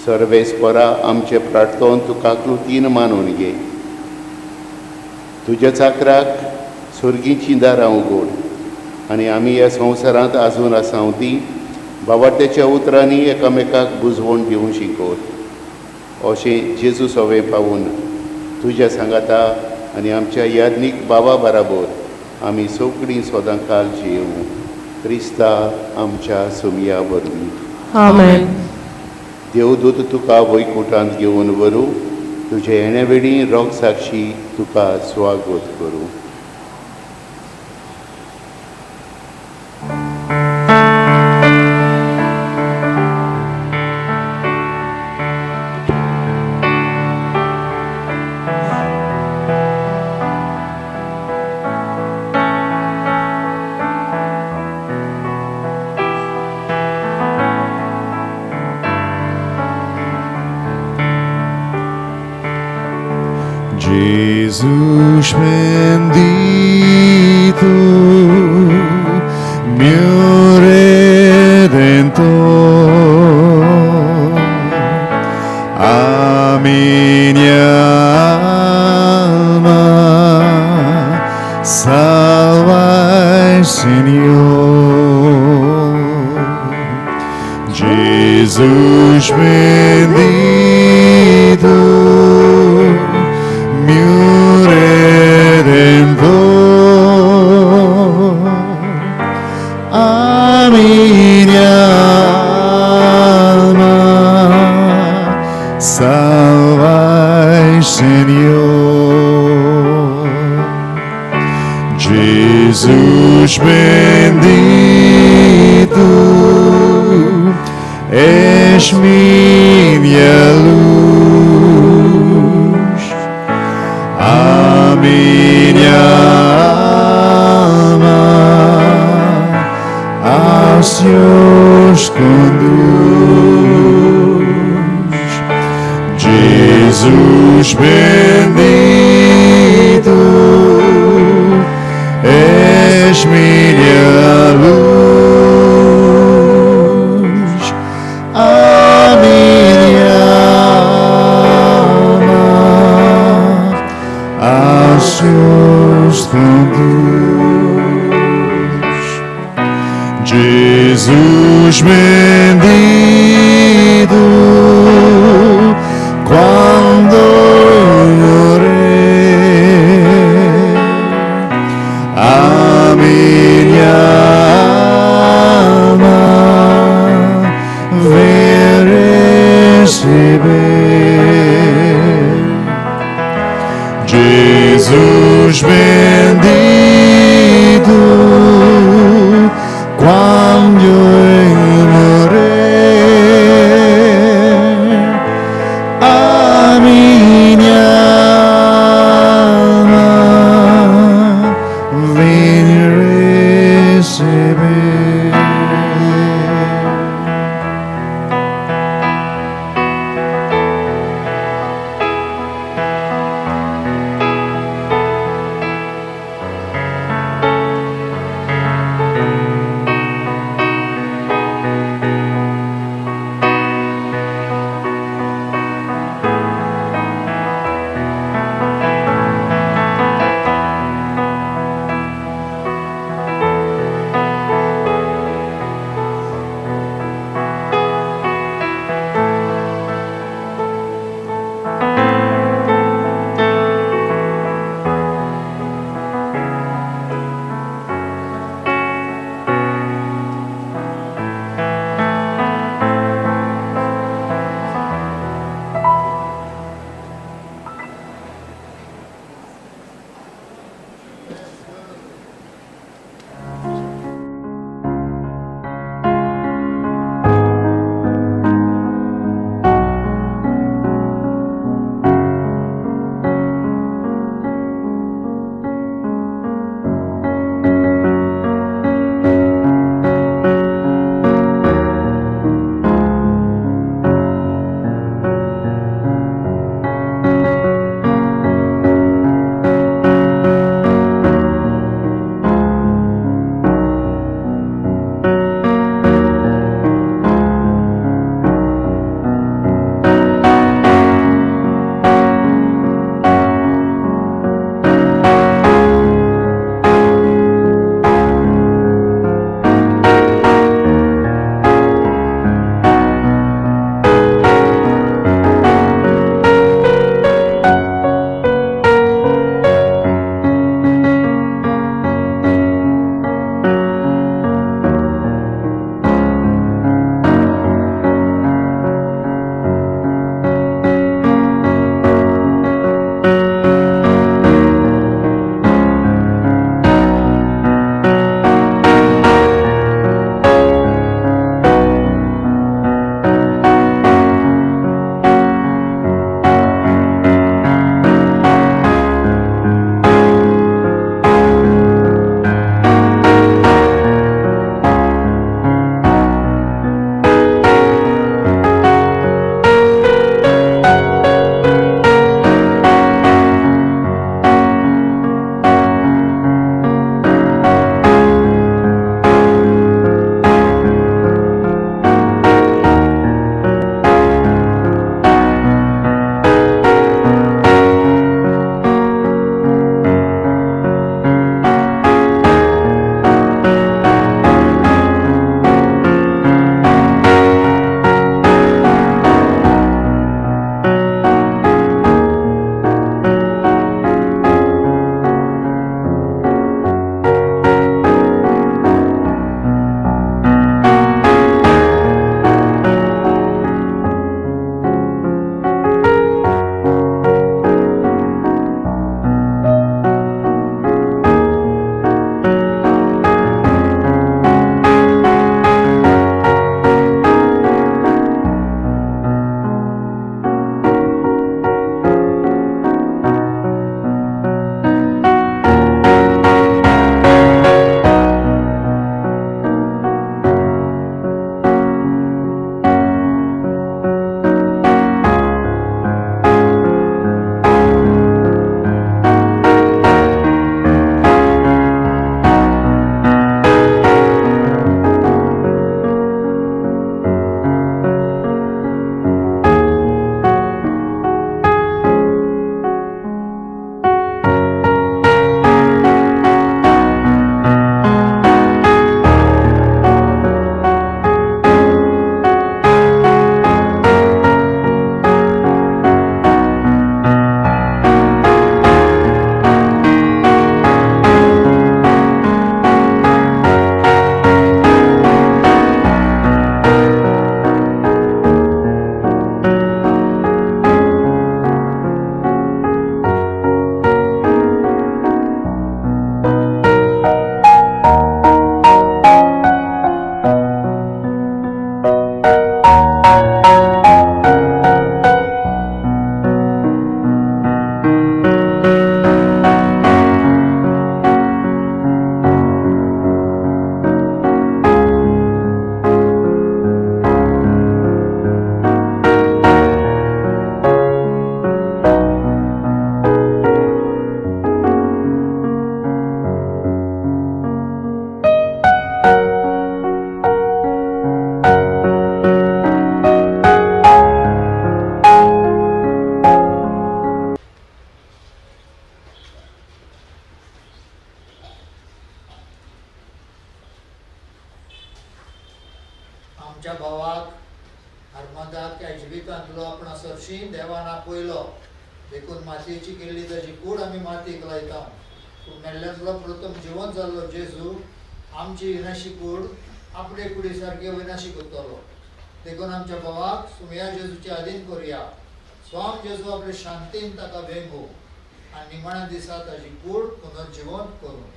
सर्वेस्परा आमचे प्रार्थोन तुका कृतीन मानून घे. तुज्या चाकराक सुर्गीचीं दारां उगड आनी आमी ह्या संवसारांत आजून आसां ती भावार्थ्याच्या उतरांनी एकामेकाक बुजवण दिवंक शिकोवत. अशें जेजू सवें पावून तुज्या सांगाता आनी आमच्या याज्ञिक बाबा बराबर आमी सगळीं सदां काल जियेवूं. क्रिस्ता आमच्या सुमया वरवीं. आमेन. देवदूत तुका वैकुंठांत घेवन व्हरूं. तुजे येण्या वेळी रोग साक्षी तुका स्वागत करूं. Jesus bendito, meu Redentor, a minha alma salvai, Senhor. Jesus bendito, meu Redentor, a minha alma salvai, Senhor. Jesus bendito, és minha luz, a minha alma aos Seus conduz. Jesus bendito, és minha luz, a minha alma aos seus cantos. Jesus bendito, quando morrer, a minha alma vem receber. Jesus bendito, quando eu morrer, a minha alma vem receber. देवान आपयलो देखून मातयेची केल्ली ताची कूड आमी मातयेक लायता पूण मेल्ल्यांतलो प्रथम जिवंत जाल्लो जेजू आमची विनाशी कूड आपले कुडी सारकी विनाशी करतलो देखून आमच्या भावाक सुमया जेजूचे आधीन करुया स्वाम जेजू आपले शांतीन ताका वेंगू आनी निमाण्या दिसा ताची कूड पुनर्जिवंत करूं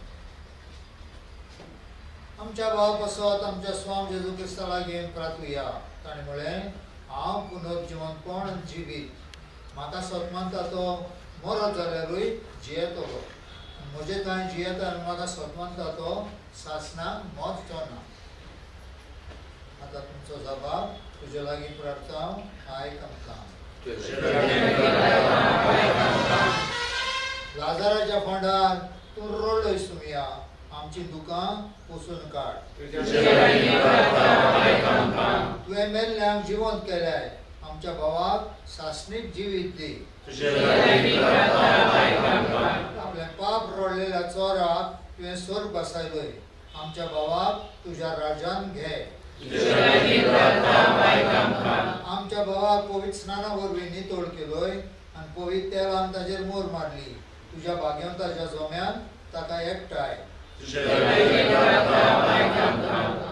आमच्या भावा पासत आमच्या स्वाम जेजू क्रिस्ता लागीं प्रार्थुया ताणें म्हळें हांव पुनर्जिवंतपण जिवीत म्हाका सतमानता तो मरत जाल्यारूय जियेतलो म्हजे थंय जियेता आनी म्हाका सतमानता तो सासणाक मरचो ना आतां तुमचो जबाब तुजे लागीं प्रार्थना आयक आमकां लाजाराच्या फोंडार तूं रोडलोय सुमिया आमची दुकां पुसून काड तुवें मेल्ल्यांक जिवंत केल्याय आमच्या भावाक सासणीक जिवीत दी आपल्या पाप रोडलेल्या चोराक तुवें सोर बसयलोय आमच्या भावाक तुज्या राजान घे आमच्या भावाक पवित्र स्नाना वरवीं नितोळ केलोय आनी पवित्र तेलान ताजेर मोर मारली तुज्या भाग्यवंताच्या जोम्यान ताका एकठांय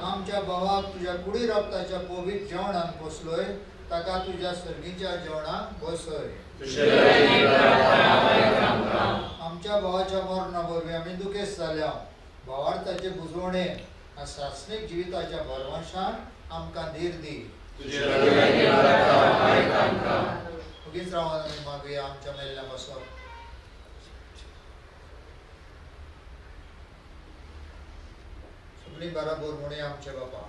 आमच्या भावाक तुज्या कुडी रक्ताच्या पवित्र जेवणान बसलोय ताका तुज्या सर्गीच्या जेवणाक बसय आमच्या भावाच्या मरणा वरवीं आमी दुखेस्त जाल्या भावार्थाचे बुजवणे सासणीक जिविताच्या भरवंशान आमकां धीर दी उगीच रावन आमी मागुया आमच्या मेल्ल्या बसप सगळीं बराबर म्हणुया आमचे बापा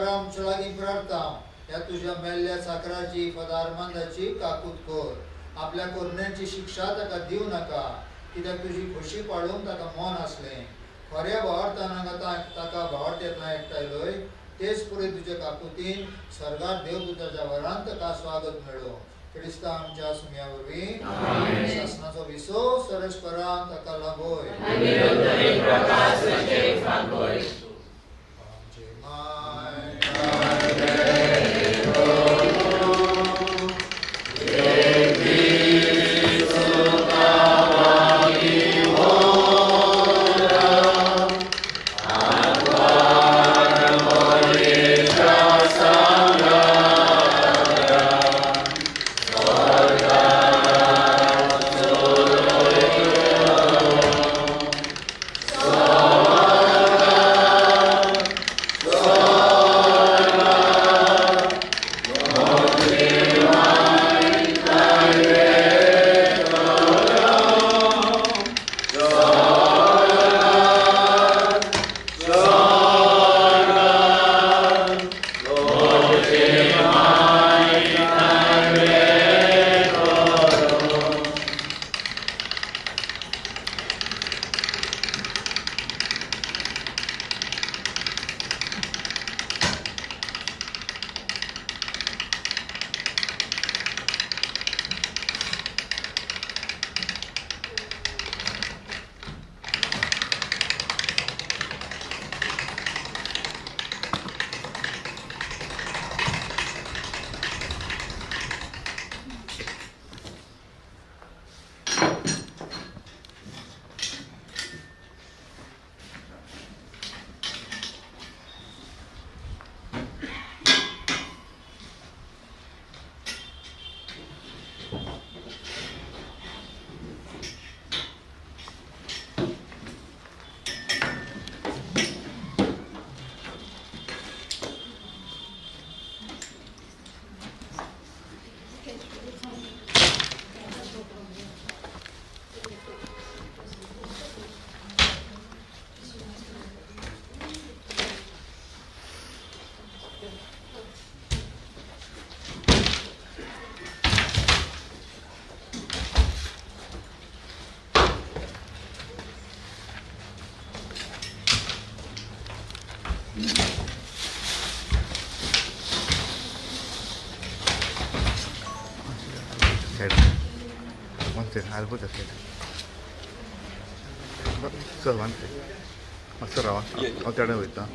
आमच्या लागीं प्रार्थना ह्या तुज्या मेल्ल्या साकराची फादर आर्मांदाची काकूत कर आपल्या कोरण्यांची शिक्षा ताका दिवं नाका कित्याक तुजी खोशी पाळूंक ताका मन आसलें खऱ्या भावार्थान ताका भावार्थेंतल्यान एकठांयलोय तेच पुरे तुजे काकुतीन सर्गार देवदूताच्या वरान ताका स्वागत मेळो क्रिस्ता आमच्या सुमया वरवीं शासनाचो विसो सरस्परान ताका लागोय Oh One second, I'll put the head. Sir, one second. Sir, I'll tell you with that.